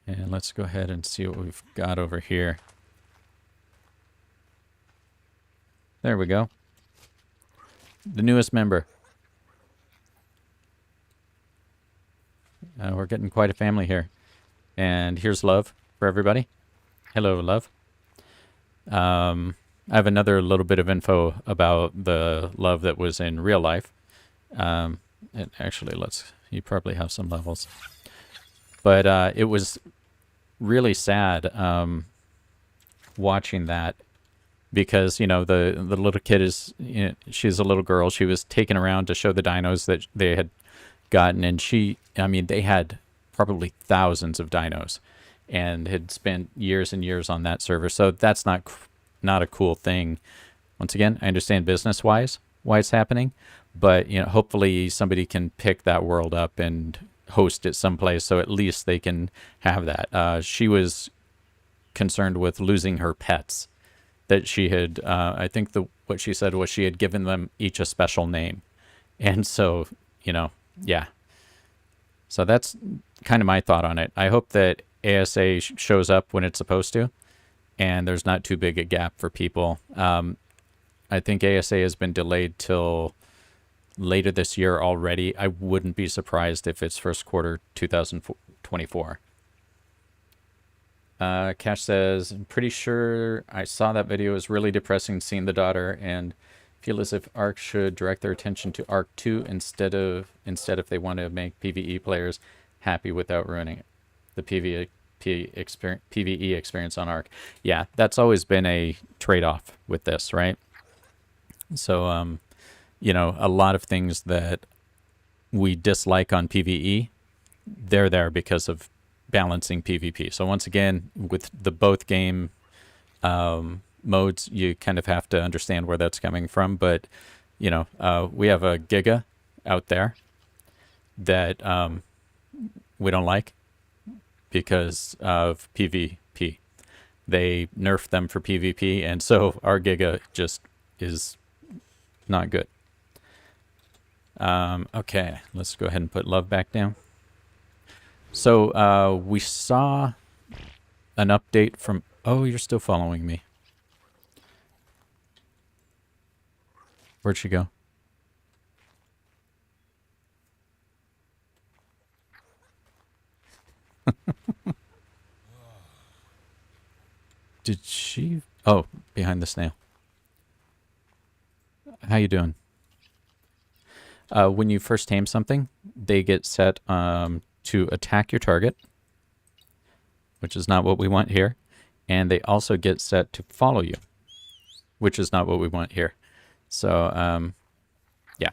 And let's go ahead and see what we've got over here. There we go. The newest member. We're getting quite a family here. And here's love for everybody. Hello, love. I have another little bit of info about the love that was in real life. And actually, you probably have some levels. But it was really sad watching that, because the little kid is, she's a little girl. She was taken around to show the dinos that they had gotten, and they had probably thousands of dinos and had spent years and years on that server. So that's not a cool thing. Once again, I understand business wise why it's happening, but hopefully somebody can pick that world up and host it someplace, so at least they can have that. She was concerned with losing her pets that she had, I think what she said was she had given them each a special name. And so, yeah. So that's kind of my thought on it. I hope that ASA shows up when it's supposed to, and there's not too big a gap for people. I think ASA has been delayed till later this year already. I wouldn't be surprised if it's first quarter 2024. Cash says, I'm pretty sure I saw that video. It was really depressing seeing the daughter, and feel as if ARK should direct their attention to ARK 2 instead if they want to make PvE players happy without ruining it. The PvE experience on ARK. Yeah, that's always been a trade-off with this, right? So, a lot of things that we dislike on PvE, they're there because of balancing PvP. So once again, with the both game modes, you kind of have to understand where that's coming from. But, we have a Giga out there that we don't like because of PvP. They nerfed them for PvP, and so our Giga just is not good. Okay, let's go ahead and put love back down. So we saw an update from... Oh, you're still following me. Where'd she go? Did she... Oh, behind the snail. How you doing? When you first tame something, they get set to attack your target, which is not what we want here. And they also get set to follow you, which is not what we want here. So, yeah.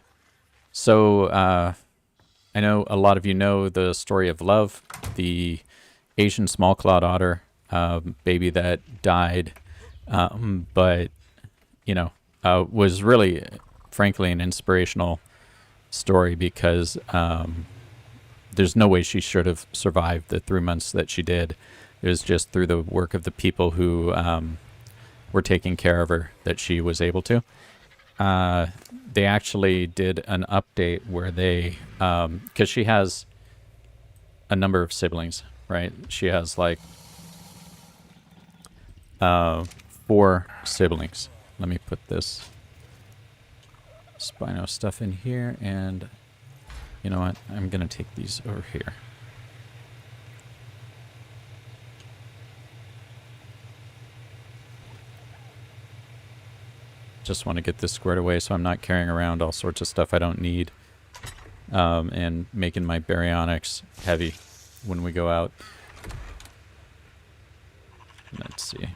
So, I know a lot of you know the story of Love, the Asian small-clawed otter baby that died, but, was really, frankly, an inspirational story because there's no way she should have survived the 3 months that she did. It was just through the work of the people who were taking care of her that she was able to. They actually did an update where they, because she has a number of siblings, right? She has like 4 siblings. Let me put this Spino stuff in here, and you know what? I'm going to take these over here. Just want to get this squared away so I'm not carrying around all sorts of stuff I don't need, and making my baryonyx heavy when we go out. Let's see.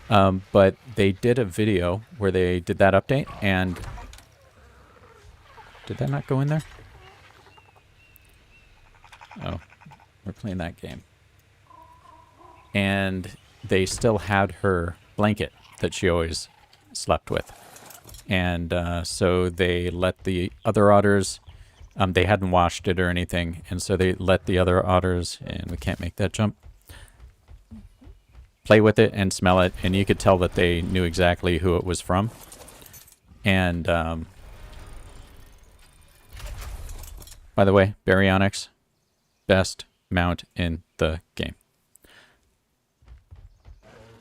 But they did a video where they did that update, and did that not go in there? Oh, we're playing that game. And they still had her blanket that she always slept with. And so they let the other otters They hadn't washed it or anything, and so they let the other otters, and we can't make that jump, play with it and smell it, and you could tell that they knew exactly who it was from. And by the way, Baryonyx, best mount in the game.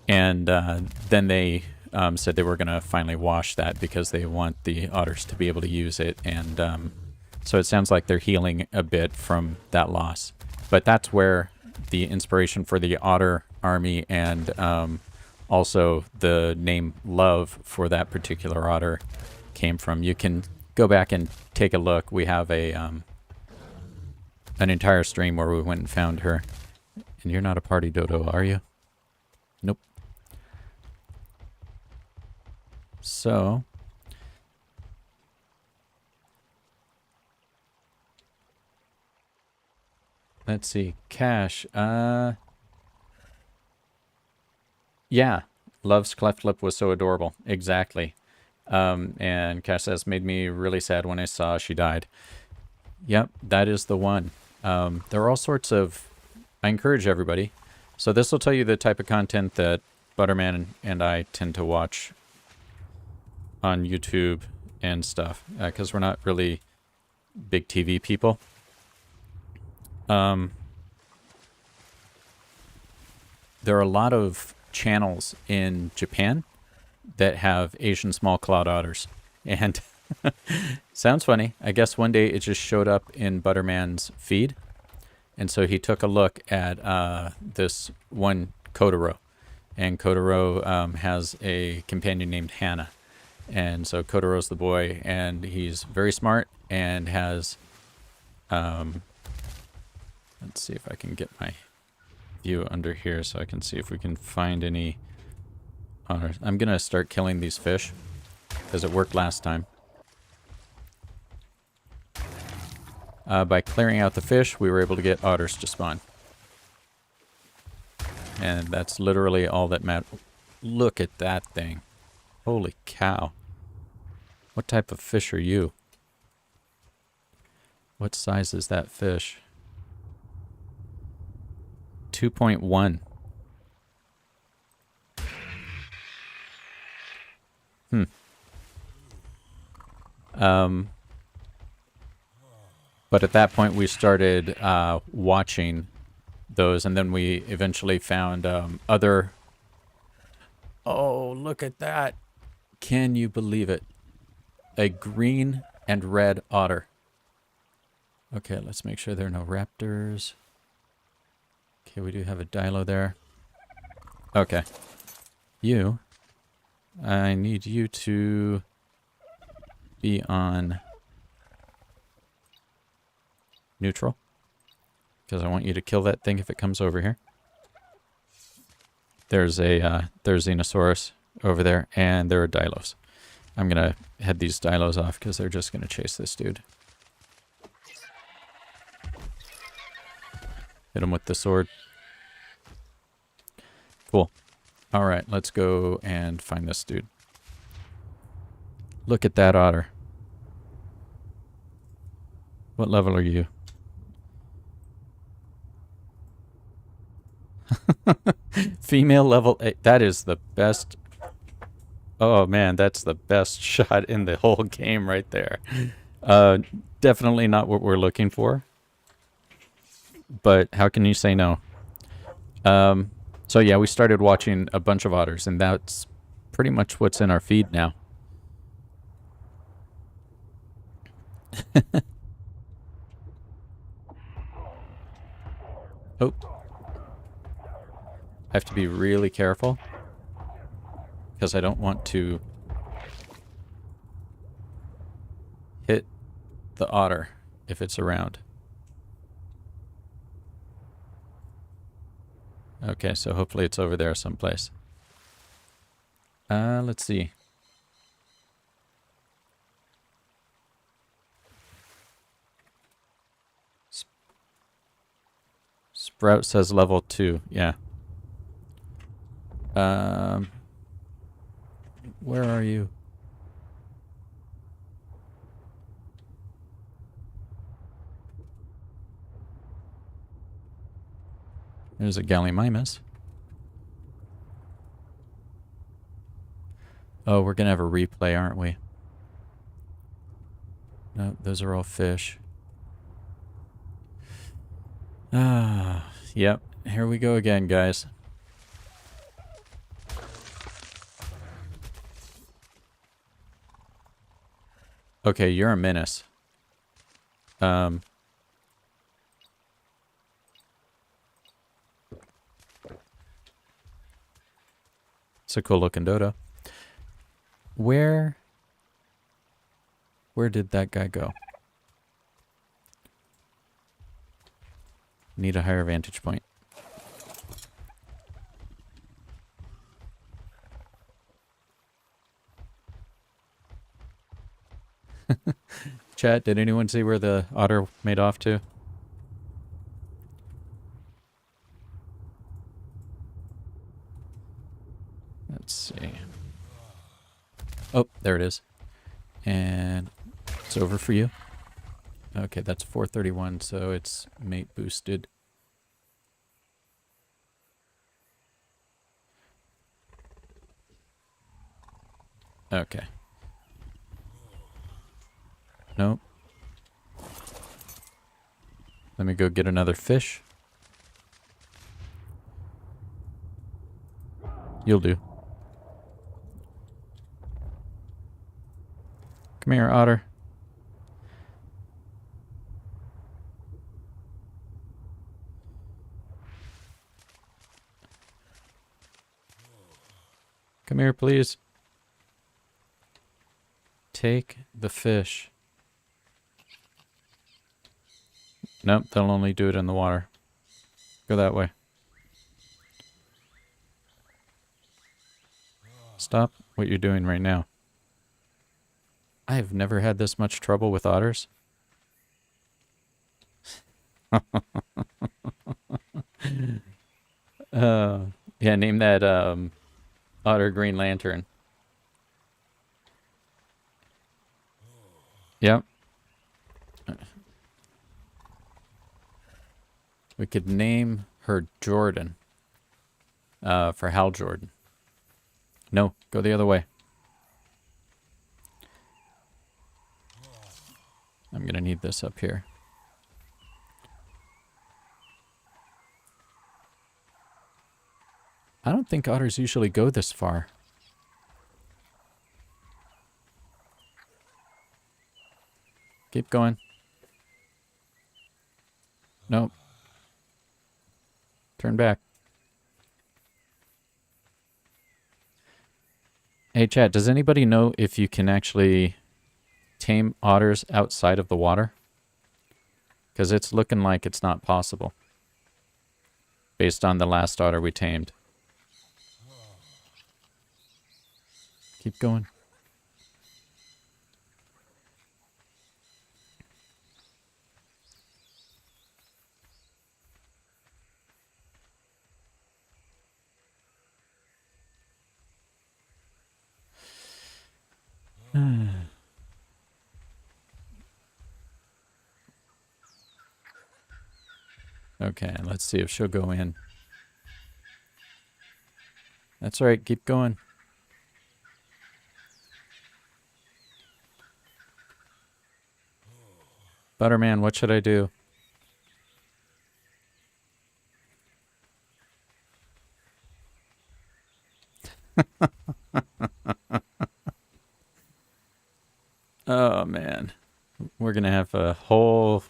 And then they said they were going to finally wash that because they want the otters to be able to use it. And so it sounds like they're healing a bit from that loss. But that's where the inspiration for the otter army and also the name Love for that particular otter came from. You can go back and take a look. We have a an entire stream where we went and found her. And you're not a party dodo, are you? Nope. So let's see. Cash. Yeah. Love's cleft lip was so adorable. Exactly. And Cash says, made me really sad when I saw she died. Yep, that is the one. There are all sorts of... I encourage everybody. So this will tell you the type of content that Butterman and I tend to watch on YouTube and stuff, because we're not really big TV people. There are a lot of channels in Japan that have Asian small clawed otters, and sounds funny. I guess one day it just showed up in Butterman's feed, and so he took a look at this one Kotaro, and Kotaro has a companion named Hannah. And so Kotaro's the boy, and he's very smart and has, let's see if I can get my view under here so I can see if we can find any otters. I'm going to start killing these fish because it worked last time. By clearing out the fish, we were able to get otters to spawn. And that's literally all that matters. Look at that thing. Holy cow. What type of fish are you? What size is that fish? 2.1. But at that point we started watching those, and then we eventually found other... Oh, look at that. Can you believe it? A green and red otter. Okay, let's make sure there are no raptors. Okay, we do have a dilo there. Okay. You. I need you to be on neutral, because I want you to kill that thing if it comes over here. There's a there's Xenosaurus over there, and there are Dilos. I'm gonna head these Dilos off because they're just gonna chase this dude. Hit him with the sword. Cool. All right, let's go and find this dude. Look at that otter. What level are you? Female level 8. That is the best. Oh man, that's the best shot in the whole game right there. Definitely not what we're looking for. But how can you say no? So yeah, we started watching a bunch of otters, and that's pretty much what's in our feed now. Oh. I have to be really careful because I don't want to hit the otter if it's around. Okay, so hopefully it's over there someplace. Let's see. Sprout says level 2. Yeah. Where are you? There's a Gallimimus. Oh, we're going to have a replay, aren't we? No, those are all fish. Ah, yep. Here we go again, guys. Okay, you're a menace. It's a cool looking dodo. Where did that guy go? Need a higher vantage point. Chat, did anyone see where the otter made off to? Let's see. Oh, there it is. And it's over for you. Okay, that's 431, so it's mate boosted. Okay. Nope. Let me go get another fish. You'll do. Come here, otter. Come here, please. Take the fish. Nope, they'll only do it in the water. Go that way. Stop what you're doing right now. I've never had this much trouble with otters. Yeah, name that otter Green Lantern. Yep. We could name her Jordan. For Hal Jordan. No, go the other way. I'm gonna need this up here. I don't think otters usually go this far. Keep going. Nope. Turn back. Hey, chat, does anybody know if you can actually tame otters outside of the water? Because it's looking like it's not possible. Based on the last otter we tamed. Keep going. Okay, let's see if she'll go in. That's all right, keep going. Butterman, what should I do? Oh, man. We're going to have a whole...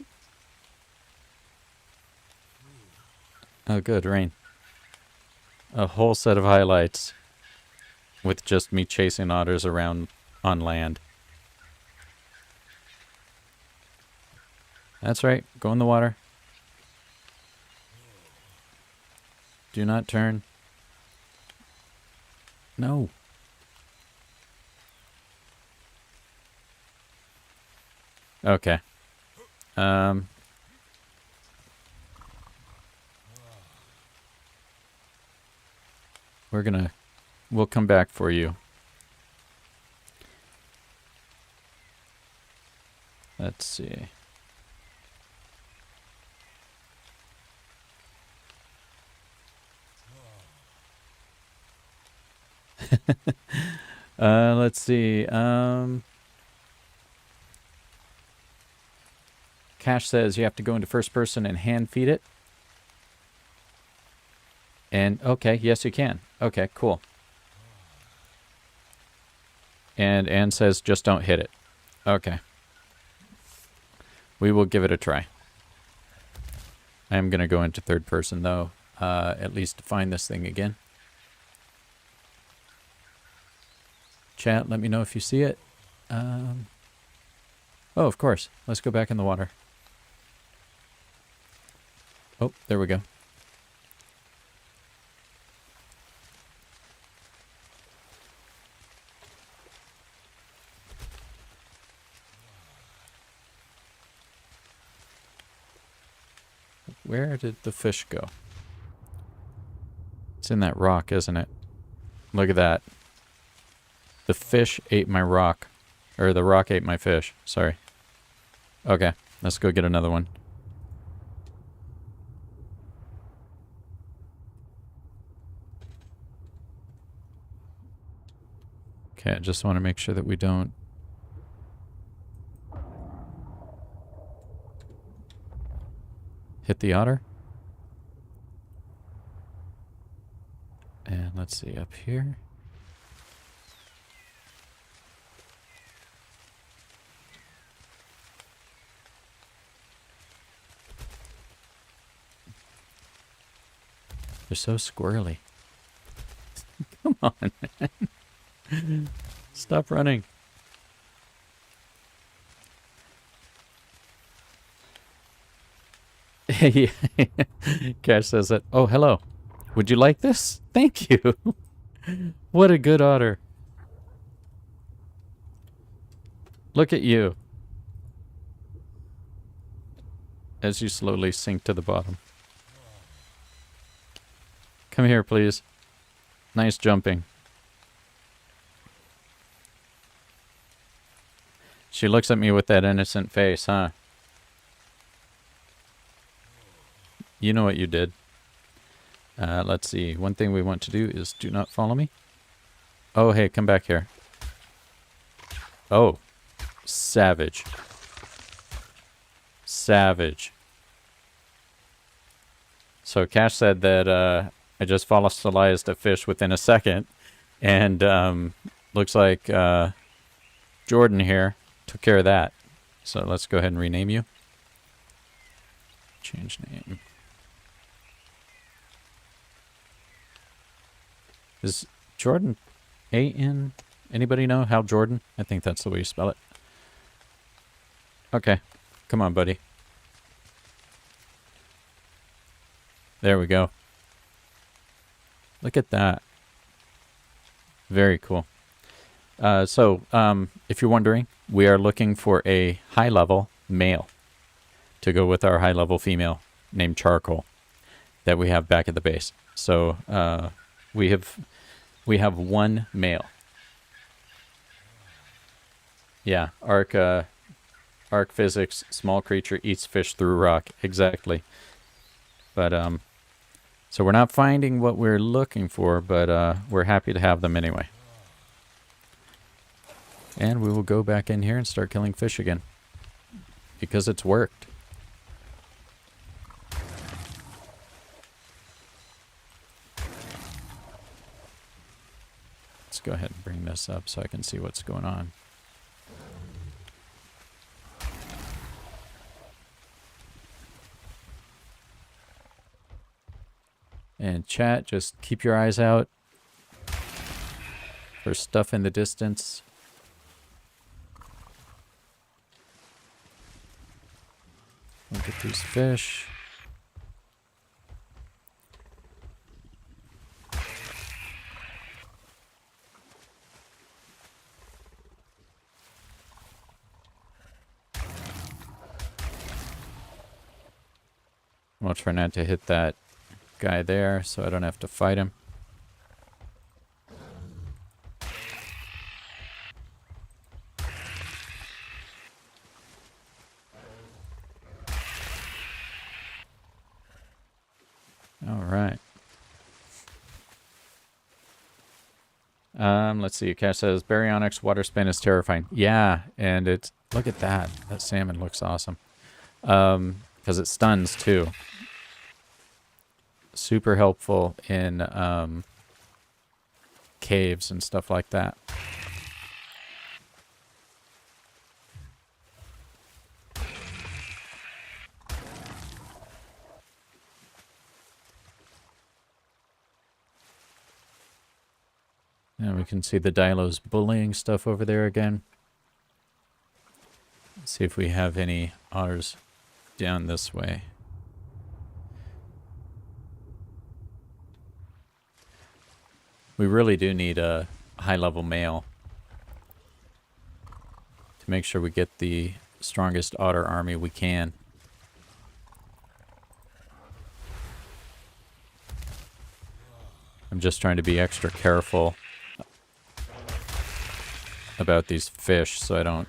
Oh, good, rain. A whole set of highlights with just me chasing otters around on land. That's right. Go in the water. Do not turn. No. Okay. We'll come back for you. Let's see. Let's see. Cash says you have to go into first person and hand feed it. And okay, yes you can. Okay, cool. And Anne says just don't hit it. Okay. We will give it a try. I am going to go into third person though, at least to find this thing again. Chat, let me know if you see it. Oh, of course. Let's go back in the water. Oh, there we go. Where did the fish go? It's in that rock, isn't it? Look at that. The fish ate my rock. Or the rock ate my fish. Sorry. Okay, let's go get another one. Okay, I just want to make sure that we don't... hit the otter. And let's see, up here. They're so squirrely. Come on, man. Stop running. Cash says that. Oh, hello. Would you like this? Thank you. What a good otter. Look at you. As you slowly sink to the bottom. Come here, please. Nice jumping. She looks at me with that innocent face, huh? You know what you did. Let's see. One thing we want to do is do not follow me. Oh, hey, come back here. Oh. Savage. Savage. So Cash said that I just fossilized a fish within a second. And looks like Jordan here took care of that. So let's go ahead and rename you. Change name. Is Jordan A-N? Anybody know how Jordan? I think that's the way you spell it. Okay. Come on, buddy. There we go. Look at that. Very cool. So, if you're wondering, we are looking for a high-level male to go with our high-level female named Charcoal that we have back at the base. So, we have one male. Yeah, ARK physics, small creature eats fish through rock. Exactly. But, so we're not finding what we're looking for, but we're happy to have them anyway. And we will go back in here and start killing fish again. Because it's worked. Let's go ahead and bring this up so I can see what's going on. And chat, just keep your eyes out for stuff in the distance. Look at these fish. I'll try not to hit that guy there so I don't have to fight him. All right. Let's see. Cash says baryonyx water spin is terrifying. Yeah, and it's look at that. That salmon looks awesome. Because it stuns too. Super helpful in caves and stuff like that. And we can see the Dilos bullying stuff over there again. Let's see if we have any otters down this way. We really do need a high-level male to make sure we get the strongest otter army we can. I'm just trying to be extra careful about these fish so I don't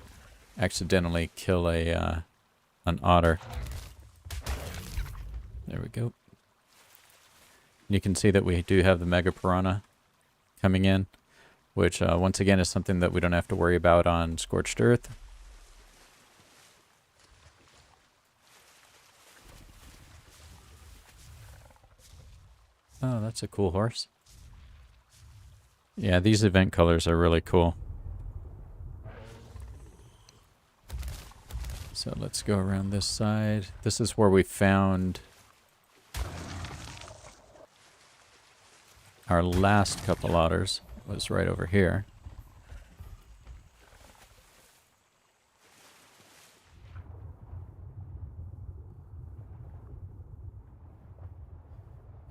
accidentally kill an otter. There we go. You can see that we do have the Mega Piranha coming in, which once again is something that we don't have to worry about on Scorched Earth. Oh, that's a cool horse. Yeah, these event colors are really cool. So let's go around this side. This is where we found our last couple otters, was right over here.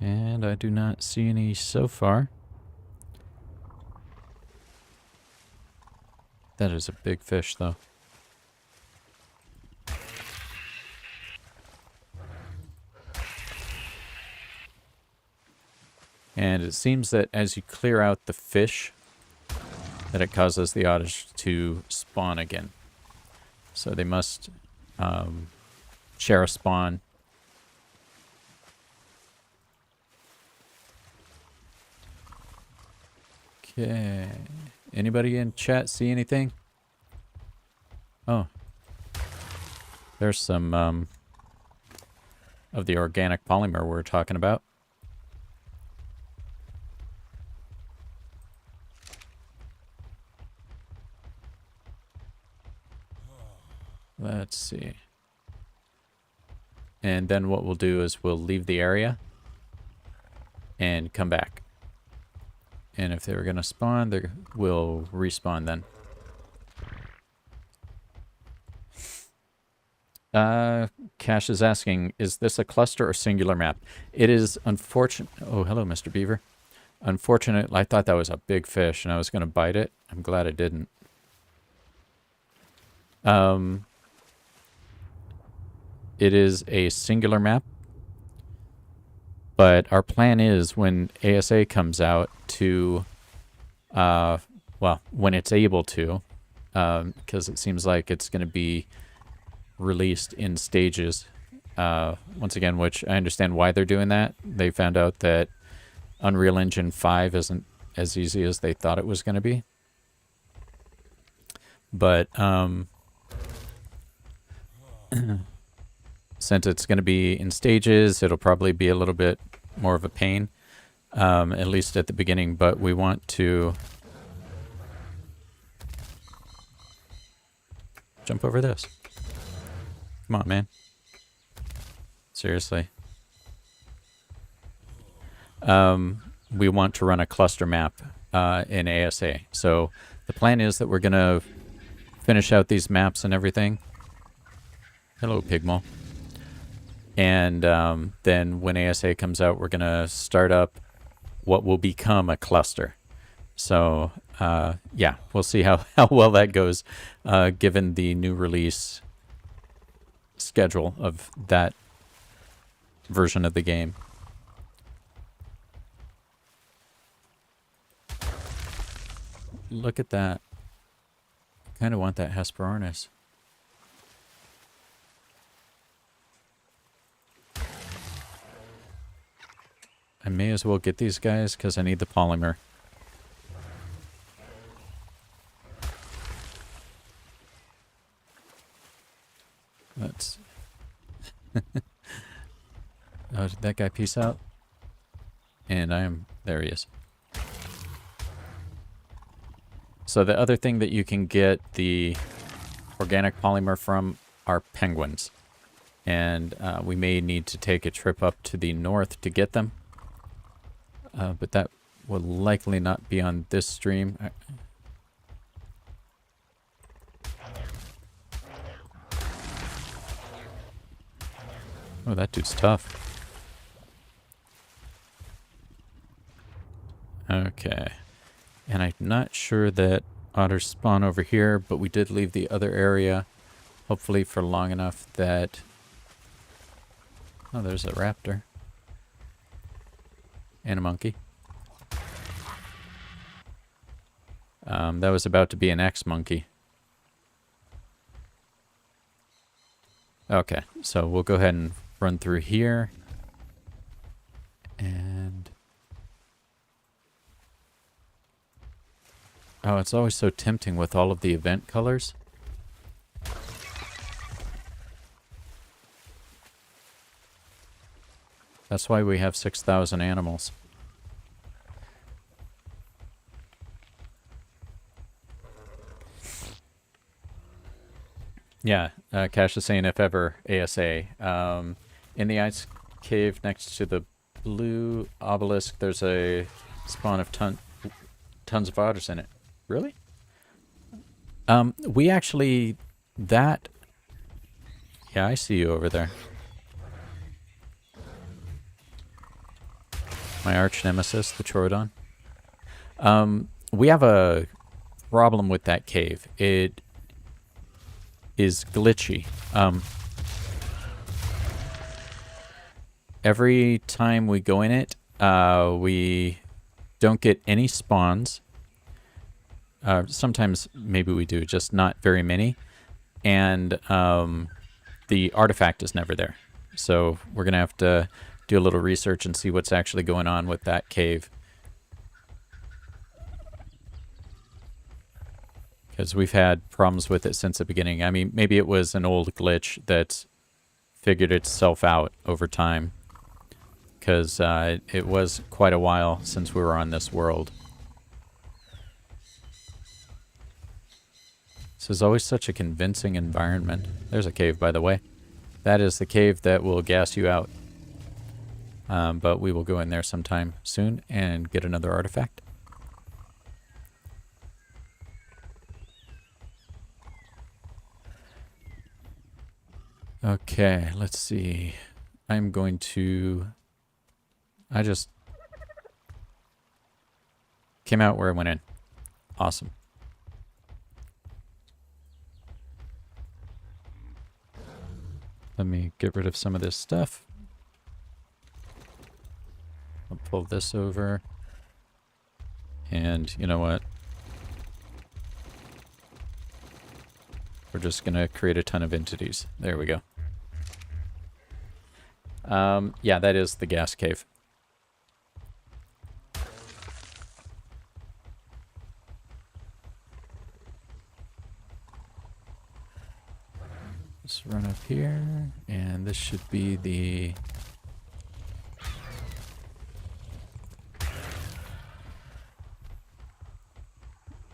And I do not see any so far. That is a big fish, though. And it seems that as you clear out the fish, that it causes the otters to spawn again. So they must share a spawn. Okay. Anybody in chat see anything? Oh. There's some of the organic polymer we were talking about. Let's see. And then what we'll do is we'll leave the area and come back. And if they were going to spawn, we'll respawn then. Cash is asking, is this a cluster or singular map? It is unfortunate. Oh, hello, Mr. Beaver. Unfortunate. I thought that was a big fish and I was going to bite it. I'm glad I didn't. It is a singular map, but our plan is when ASA comes out to, well, when it's able to, because it seems like it's going to be released in stages, once again, which I understand why they're doing that. They found out that Unreal Engine 5 isn't as easy as they thought it was going to be. But, since it's going to be in stages, it'll probably be a little bit more of a pain, at least at the beginning, but we want to jump over this. Come on, man. Seriously. We want to run a cluster map in ASA. So the plan is that we're going to finish out these maps and everything. Hello, Pigmo. And then when ASA comes out, we're going to start up what will become a cluster. So, yeah, we'll see how well that goes, given the new release schedule of that version of the game. Look at that. I kind of want that Hesperornis. I may as well get these guys because I need the polymer. Oh, did that guy peace out? And there he is. So the other thing that you can get the organic polymer from are penguins. And we may need to take a trip up to the north to get them. But that will likely not be on this stream. Oh, that dude's tough. Okay. And I'm not sure that otters spawn over here, but we did leave the other area, hopefully for long enough that... Oh, there's a raptor. And a monkey. That was about to be an ex-monkey. Okay, so we'll go ahead and run through here. And... Oh, it's always so tempting with all of the event colors. That's why we have 6,000 animals. Yeah, Cash is saying if ever ASA. In the ice cave next to the blue obelisk, there's a spawn of tons of otters in it. Really? We actually... That... Yeah, I see you over there. My arch nemesis, the Troodon. We have a problem with that cave. It is glitchy. Every time we go in it, we don't get any spawns. Sometimes maybe we do, just not very many. And the artifact is never there. So we're going to have to do a little research and see what's actually going on with that cave. Because we've had problems with it since the beginning. I mean, maybe it was an old glitch that figured itself out over time. Because it was quite a while since we were on this world. This is always such a convincing environment. There's a cave, by the way. That is the cave that will gas you out. But we will go in there sometime soon and get another artifact. Okay, let's see. I'm going to... I just came out where I went in. Awesome. Let me get rid of some of this stuff. I'll pull this over. And you know what? We're just going to create a ton of entities. There we go. Yeah, that is the gas cave. Let's run up here, and this should be the...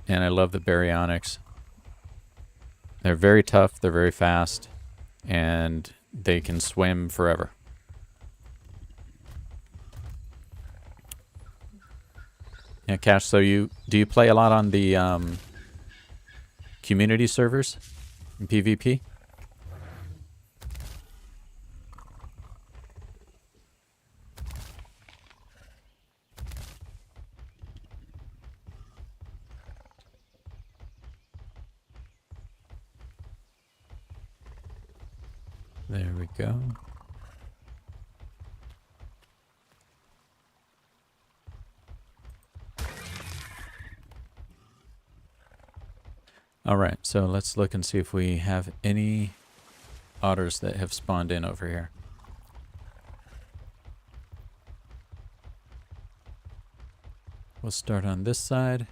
And I love the baryonyx. They're very tough, they're very fast, and they can swim forever. Yeah, Cash, so do you play a lot on the community servers in PvP? There we go. Alright, so let's look and see if we have any otters that have spawned in over here. We'll start on this side.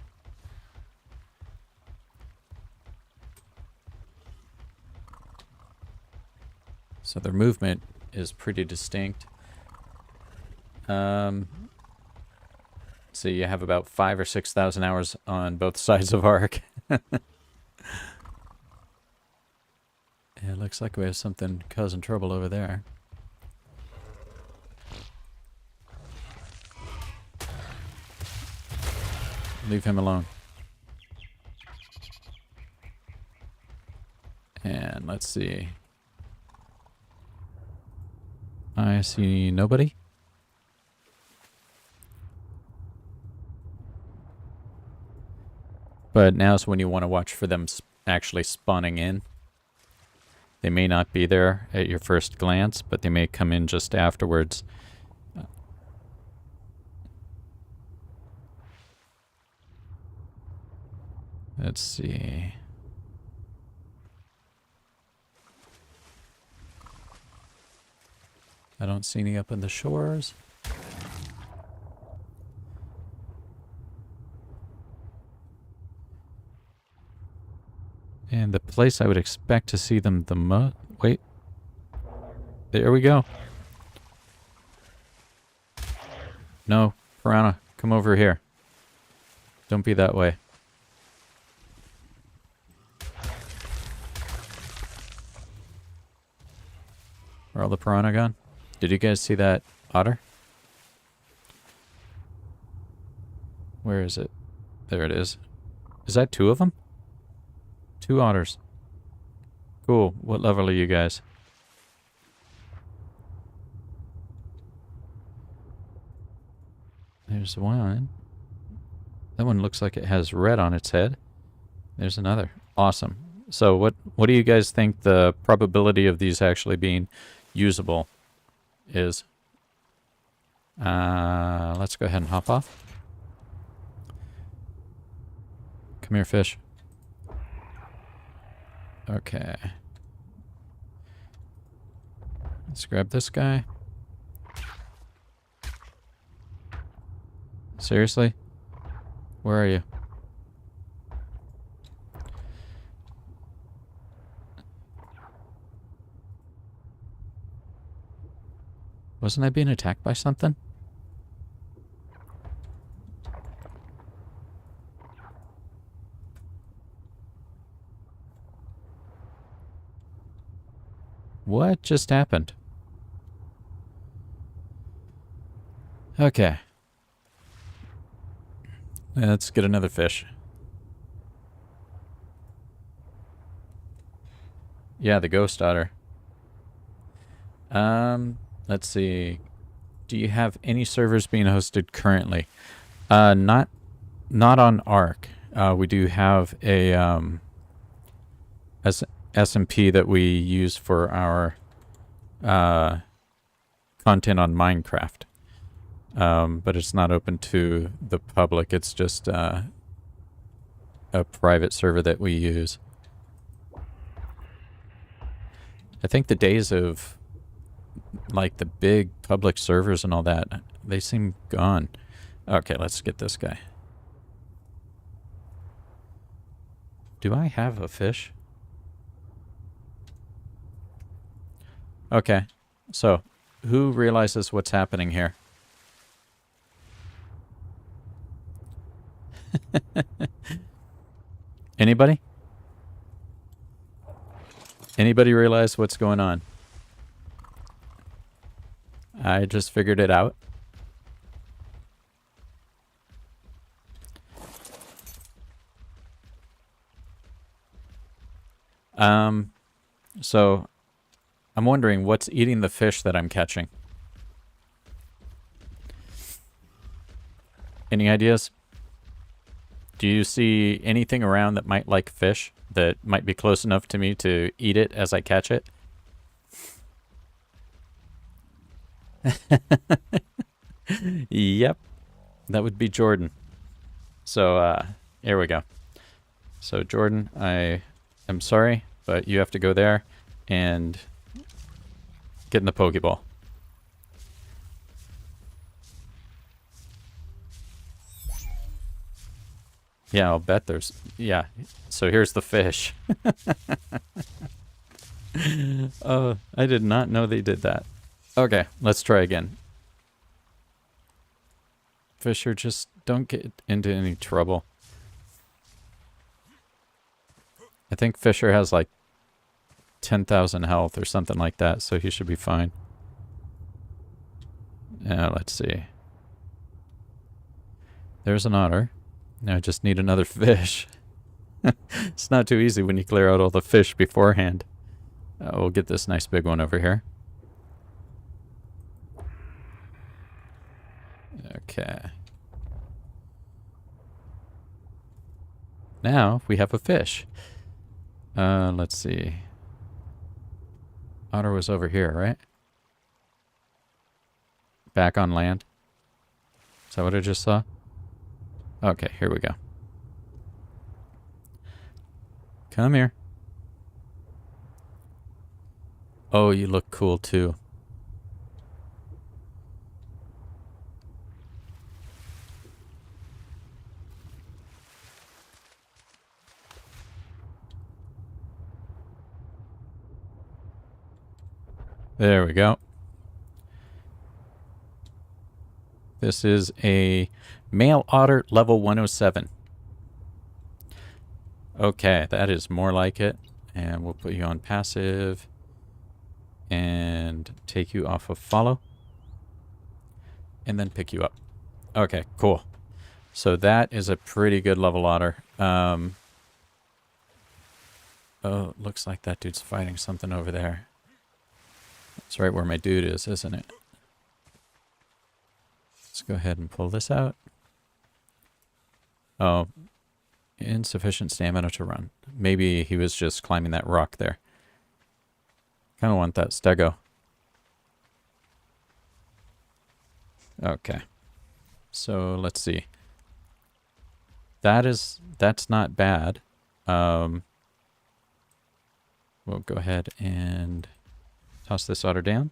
So their movement is pretty distinct. So you have about 5,000 or 6,000 hours on both sides of ARK. It looks like we have something causing trouble over there. Leave him alone. And let's see. I see nobody. But now's when you want to watch for them actually spawning in. They may not be there at your first glance, but they may come in just afterwards. Let's see. I don't see any up in the shores. And the place I would expect to see them the most... Wait. There we go. No, Piranha, come over here. Don't be that way. Are all the Piranha gone? Did you guys see that otter? Where is it? There it is. Is that 2 of them? 2 otters. Cool. What level are you guys? There's one. That one looks like it has red on its head. There's another. Awesome. So what do you guys think the probability of these actually being usable is? Let's go ahead and hop off. Come here, fish. Okay. Let's grab this guy. Seriously? Where are you? Wasn't I being attacked by something? What just happened? Okay. Let's get another fish. Yeah, the ghost otter. Let's see. Do you have any servers being hosted currently? Not on ARK. We do have a SMP that we use for our content on Minecraft. But it's not open to the public. It's just a private server that we use. I think the days of like the big public servers and all that, they seem gone. Okay, let's get this guy. Do I have a fish? Okay, so who realizes what's happening here? Anybody? Anybody realize what's going on? I just figured it out. So I'm wondering what's eating the fish that I'm catching. Any ideas? Do you see anything around that might like fish, that might be close enough to me to eat it as I catch it? Yep, that would be Jordan. So, here we go. So, Jordan, I am sorry, but you have to go there and get in the Pokeball. Yeah, I'll bet there's... Yeah, so here's the fish. Oh, I did not know they did that. Okay, let's try again. Fisher, just don't get into any trouble. I think Fisher has like 10,000 health or something like that, so he should be fine. Now, let's see. There's an otter. Now I just need another fish. It's not too easy when you clear out all the fish beforehand. We'll get this nice big one over here. Okay. Now we have a fish. Let's see. Otter was over here, right? Back on land. Is that what I just saw? Okay, here we go. Come here. Oh, you look cool too. There we go. This is a male otter level 107. Okay, that is more like it. And we'll put you on passive and take you off of follow. And then pick you up. Okay, cool. So that is a pretty good level otter. Oh, it looks like that dude's fighting something over there. That's right where my dude is, isn't it? Let's go ahead and pull this out. Oh, insufficient stamina to run. Maybe he was just climbing that rock there. Kind of want that stego. Okay. So let's see. That's not bad. We'll go ahead and toss this otter down.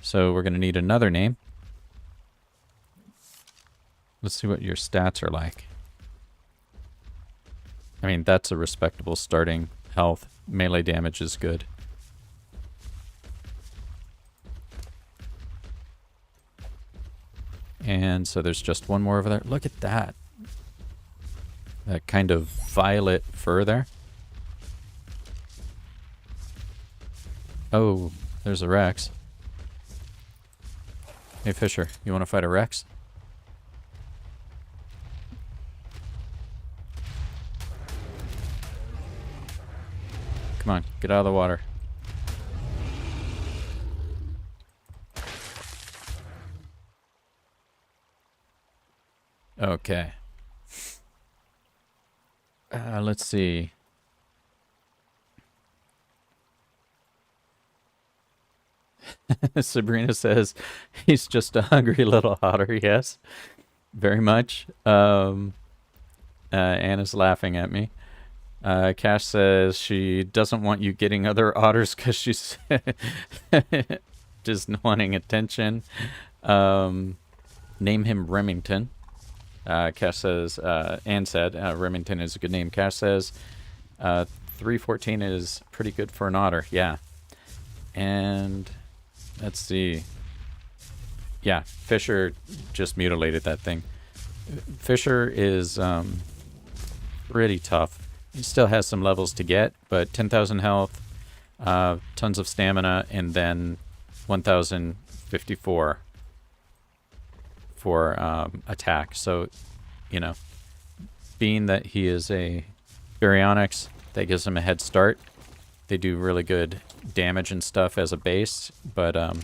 So we're going to need another name. Let's see what your stats are like. I mean, that's a respectable starting health. Melee damage is good. And so there's just one more over there. Look at that. That kind of violet fur there. Oh, there's a Rex. Hey, Fisher, you want to fight a Rex? Come on, get out of the water. Okay. Let's see. Sabrina says he's just a hungry little otter. Yes, very much. Anna's laughing at me. Cash says she doesn't want you getting other otters because she's just wanting attention. Name him Remington. Cash says, Anne said, Remington is a good name. Cash says, 314 is pretty good for an otter. Yeah. And let's see. Yeah, Fisher just mutilated that thing. Fisher is pretty tough. He still has some levels to get, but 10,000 health, tons of stamina, and then 1,054 for attack. So, you know, being that he is a baryonyx, that gives him a head start. They do really good damage and stuff as a base, but I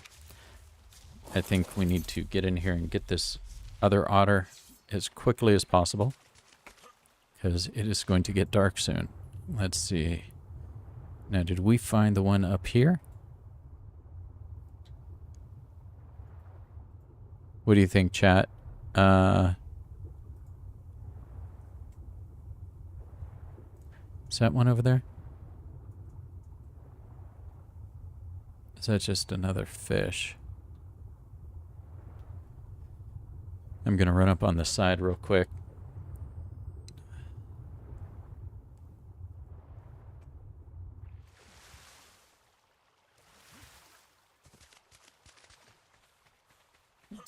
think we need to get in here and get this other otter as quickly as possible, because it is going to get dark soon. Let's see. Now, did we find the one up here? What do you think, chat? Is that one over there? Is that just another fish? I'm going to run up on the side real quick.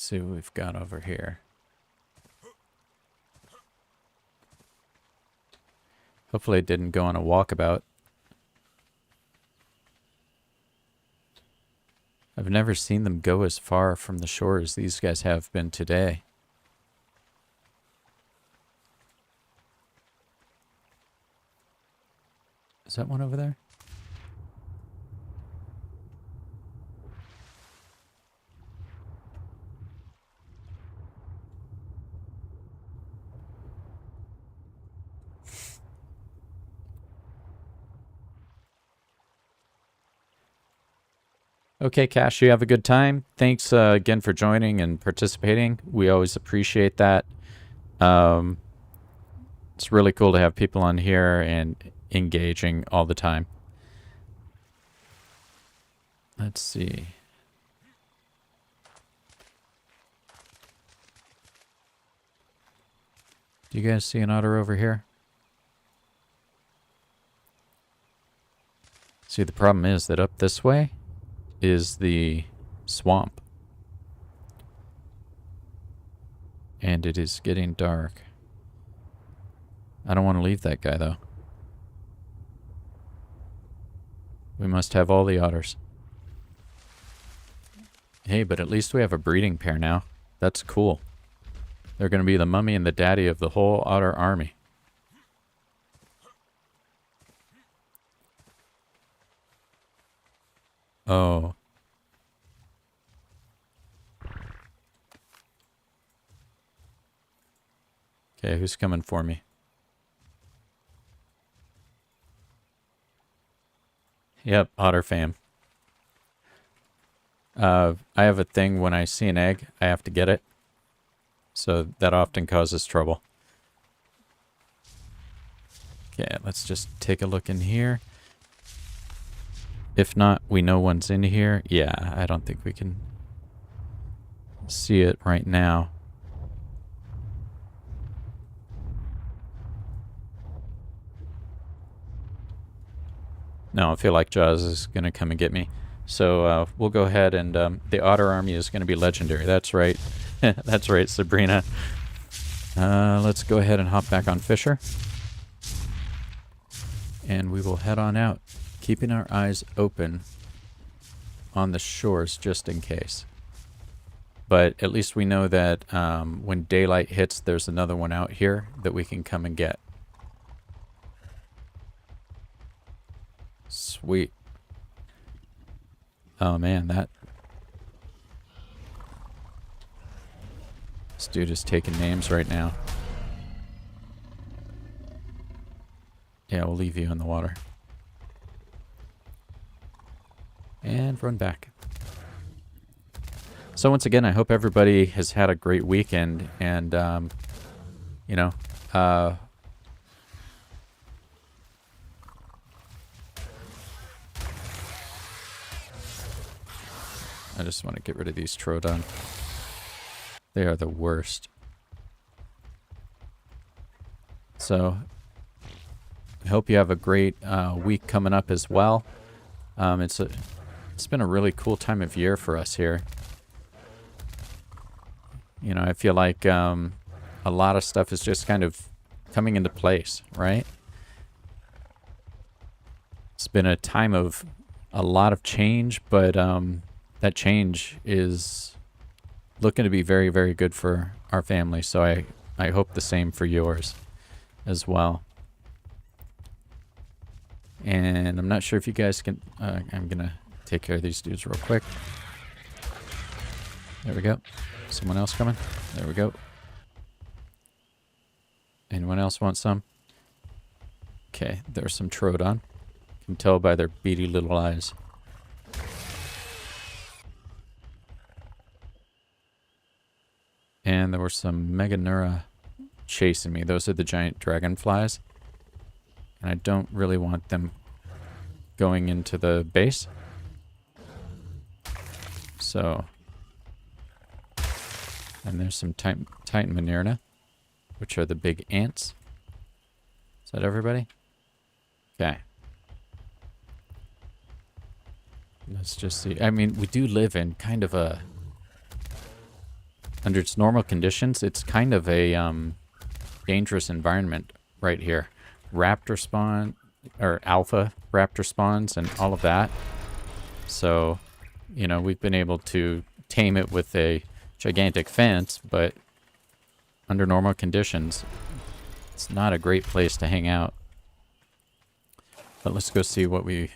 Let's see what we've got over here. Hopefully it didn't go on a walkabout. I've never seen them go as far from the shore as these guys have been today. Is that one over there? Okay, Cash, you have a good time. Thanks again for joining and participating. We always appreciate that. It's really cool to have people on here and engaging all the time. Let's see. Do you guys see an otter over here? See, the problem is that up this way is the swamp. And it is getting dark. I don't want to leave that guy, though. We must have all the otters. Hey, but at least we have a breeding pair now. That's cool. They're going to be the mummy and the daddy of the whole otter army. Oh. Okay, who's coming for me? Yep, otter fam. I have a thing when I see an egg, I have to get it. So that often causes trouble. Okay, let's just take a look in here. If not, we know one's in here. Yeah, I don't think we can see it right now. No, I feel like Jaws is going to come and get me. So we'll go ahead and the otter army is going to be legendary. That's right. That's right, Sabrina. Let's go ahead and hop back on Fisher. And we will head on out, keeping our eyes open on the shores just in case. But at least we know that when daylight hits, there's another one out here that we can come and get. Sweet. Oh man, this dude is taking names right now. Yeah, we'll leave you in the water. And run back. So once again, I hope everybody has had a great weekend and, you know, I just want to get rid of these Troodon. They are the worst. So, I hope you have a great week coming up as well. It's been a really cool time of year for us here. You know, I feel like a lot of stuff is just kind of coming into place, right? It's been a time of a lot of change, but that change is looking to be very, very good for our family. So I hope the same for yours as well. And I'm not sure if you guys can... I'm going to take care of these dudes real quick. There we go. Someone else coming? There we go. Anyone else want some? Okay, there's some Troodon. You can tell by their beady little eyes. And there were some Meganura chasing me. Those are the giant dragonflies. And I don't really want them going into the base. So. And there's some Titan Manirna, which are the big ants. Is that everybody? Okay. Let's just see. I mean, we do live in kind of a under its normal conditions, it's kind of a dangerous environment right here. Raptor spawn, or alpha raptor spawns and all of that. So, you know, we've been able to tame it with a gigantic fence, but under normal conditions, it's not a great place to hang out. But let's go see what we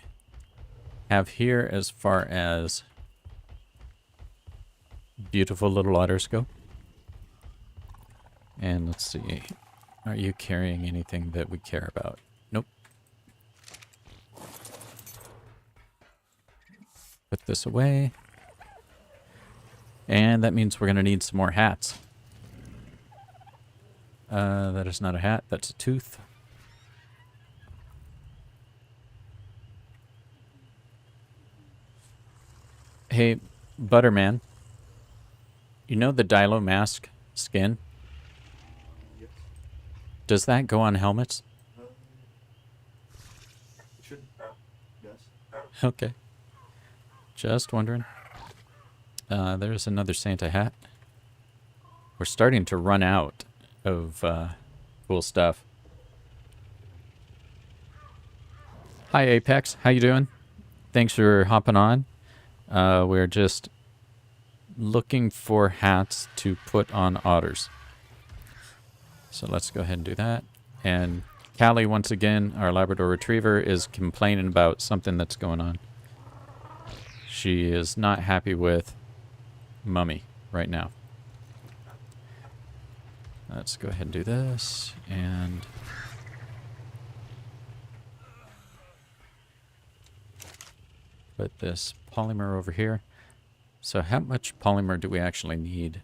have here as far as beautiful little otters go. And let's see. Are you carrying anything that we care about? Nope. Put this away. And that means we're going to need some more hats. That is not a hat. That's a tooth. Hey, Butterman. You know the Dilo mask skin? Yes. Does that go on helmets? It should. Yes. Okay. Just wondering. There's another Santa hat. We're starting to run out of cool stuff. Hi Apex, how you doing? Thanks for hopping on. We're just looking for hats to put on otters. So let's go ahead and do that. And Callie, once again, our Labrador Retriever, is complaining about something that's going on. She is not happy with Mummy right now. Let's go ahead and do this, and put this polymer over here. So how much polymer do we actually need?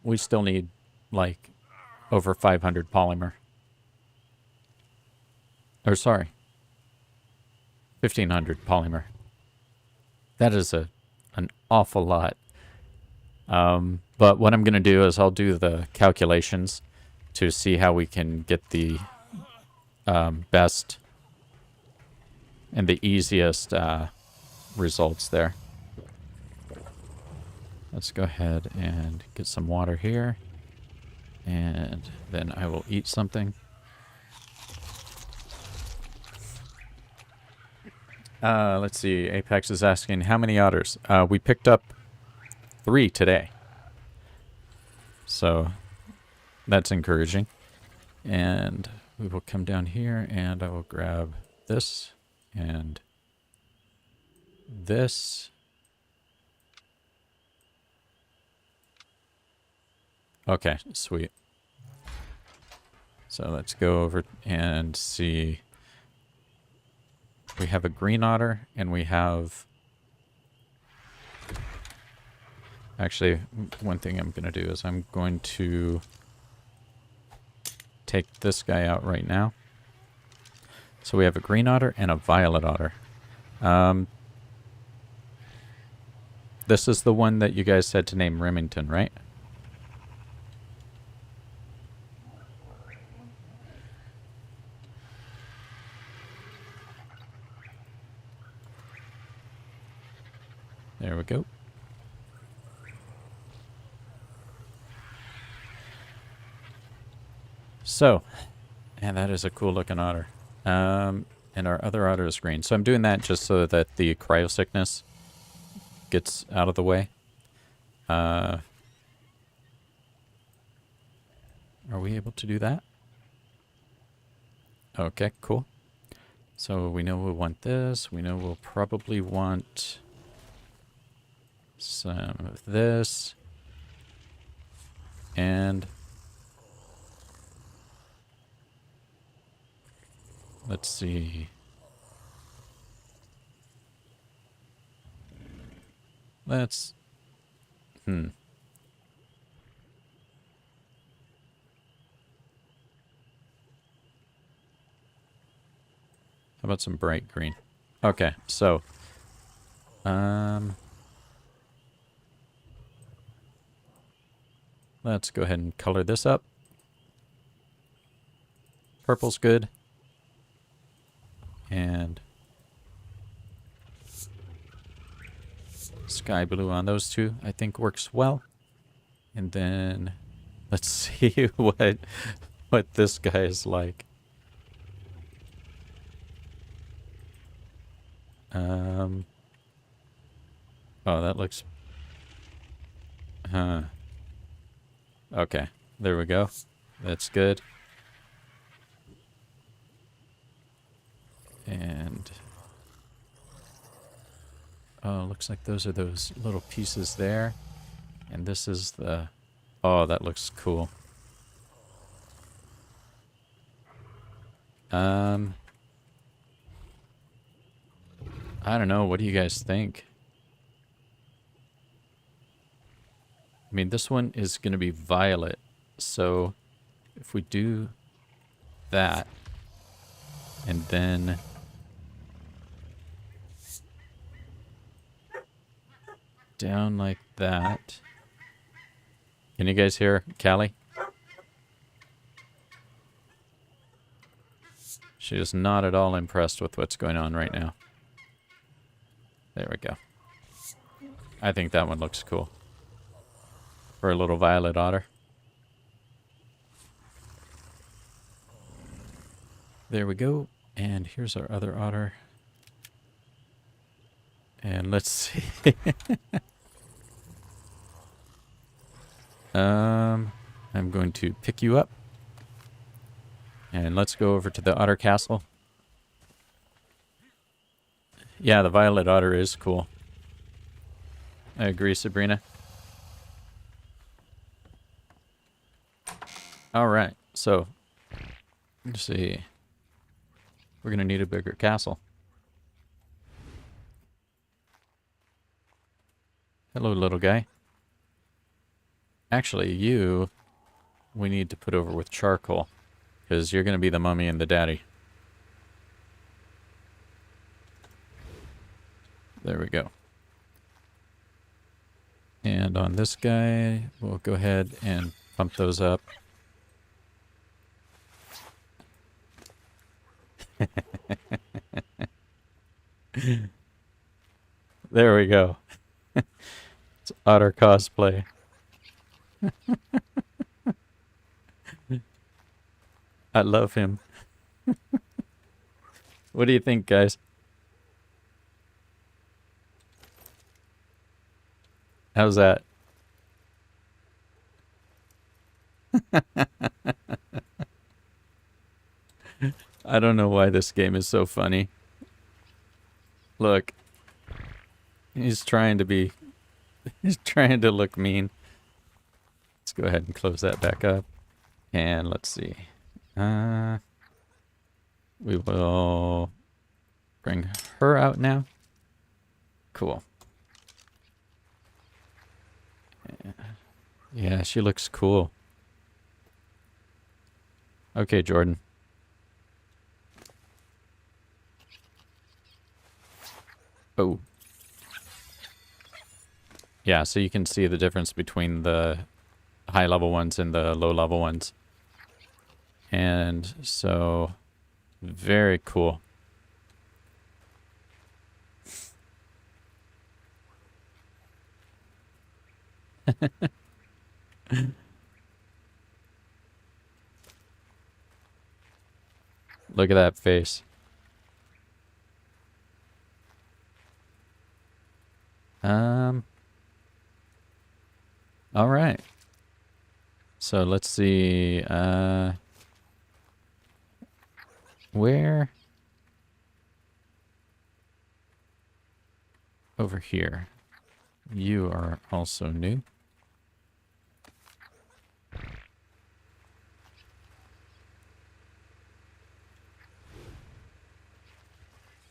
We still need like over 500 polymer. Or sorry, 1500 polymer. That is an awful lot. But what I'm going to do is I'll do the calculations to see how we can get the best and the easiest results there. Let's go ahead and get some water here. And then I will eat something. Let's see. Apex is asking, how many otters? We picked up 3 today. So that's encouraging. And we will come down here and I will grab this and this. Okay, sweet. So let's go over and see. We have a green otter and we have... Actually, one thing I'm going to do is I'm going to take this guy out right now. So we have a green otter and a violet otter. This is the one that you guys said to name Remington, right? There we go. So, and that is a cool looking otter. And our other otter is green. So I'm doing that just so that the cryosickness gets out of the way. Are we able to do that? Okay, cool. So we know we'll want this. We know we'll probably want some of this. And let's see. Let's... How about some bright green? Okay, so... let's go ahead and color this up. Purple's good. And Sky blue on those two, I think works well. And then let's see what this guy is like. Oh, that looks... Huh. Okay, there we go. That's good. And... Oh, looks like those are those little pieces there. And this is the... Oh, that looks cool. I don't know. What do you guys think? I mean, this one is going to be violet. So if we do that, and then down like that. Can you guys hear Callie? She is not at all impressed with what's going on right now. There we go. I think that one looks cool. For a little violet otter. There we go. And here's our other otter. And let's see. I'm going to pick you up. And let's go over to the otter castle. Yeah, the violet otter is cool. I agree, Sabrina. Alright, so let's see. We're gonna need a bigger castle. Hello, little guy. Actually, you we need to put over with charcoal, because you're gonna be the mummy and the daddy. There we go. And on this guy, we'll go ahead and pump those up. There we go. It's otter cosplay. I love him. What do you think, guys? How's that? I don't know why this game is so funny. Look. He's trying to be... He's trying to look mean. Let's go ahead and close that back up. And let's see. We will bring her out now. Cool. Yeah, she looks cool. Okay, Jordan. Oh. Yeah, so you can see the difference between the high level ones and the low level ones. And so, very cool. Look at that face. All right. So let's see, where? Over here. You are also new.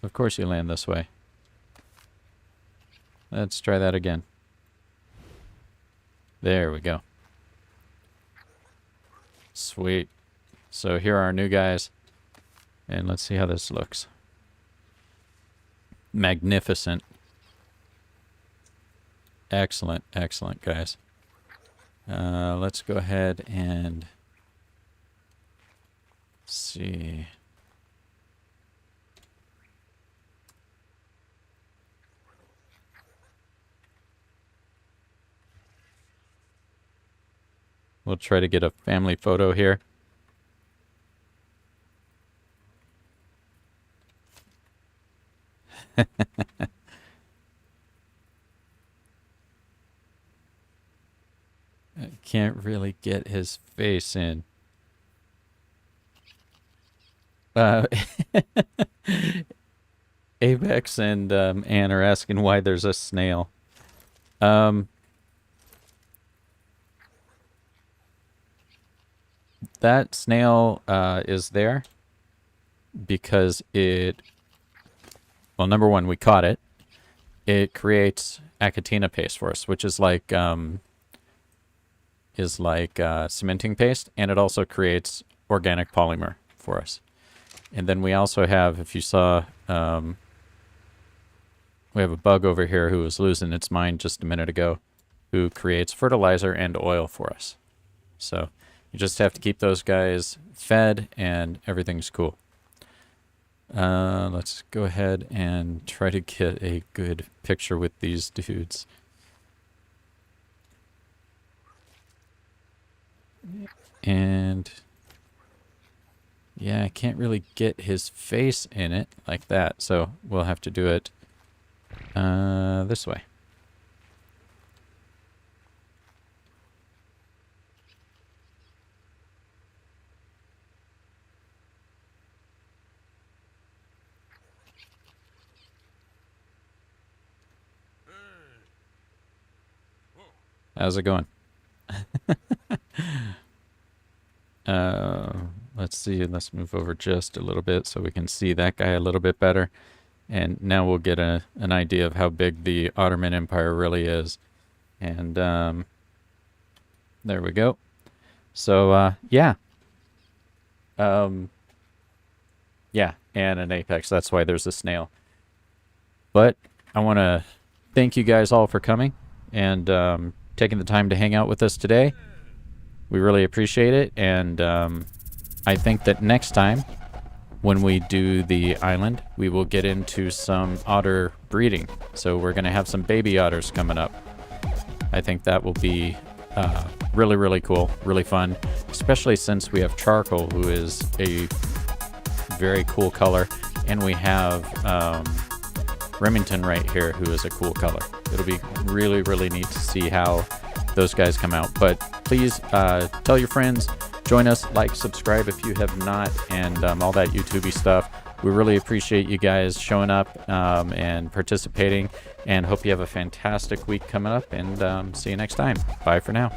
Of course you land this way. Let's try that again. There we go. Sweet. So here are our new guys. And let's see how this looks. Magnificent. Excellent, excellent, guys. Let's go ahead and see. We'll try to get a family photo here. I can't really get his face in. Apex and Ann are asking why there's a snail. That snail is there because well, number one, we caught it. It creates acatina paste for us, which is like cementing paste, and it also creates organic polymer for us. And then we also have, if you saw, we have a bug over here who was losing its mind just a minute ago, who creates fertilizer and oil for us. So you just have to keep those guys fed and everything's cool. Let's go ahead and try to get a good picture with these dudes. And yeah, I can't really get his face in it like that, so we'll have to do it this way. How's it going? Let's see. Let's move over just a little bit so we can see that guy a little bit better. And now we'll get an idea of how big the Ottoman Empire really is. And there we go. So, yeah. Yeah, and an apex. That's why there's a snail. But I want to thank you guys all for coming and taking the time to hang out with us today. We really appreciate it, and I think that next time when we do the island, we will get into some otter breeding. So we're going to have some baby otters coming up. I think that will be really, really cool, really fun, especially since we have charcoal, who is a very cool color, and we have Remington right here, who is a cool color. It'll be really, really neat to see how those guys come out. But please tell your friends, join us, like, subscribe if you have not, and all that YouTube-y stuff. We really appreciate you guys showing up and participating, and hope you have a fantastic week coming up, and see you next time. Bye for now.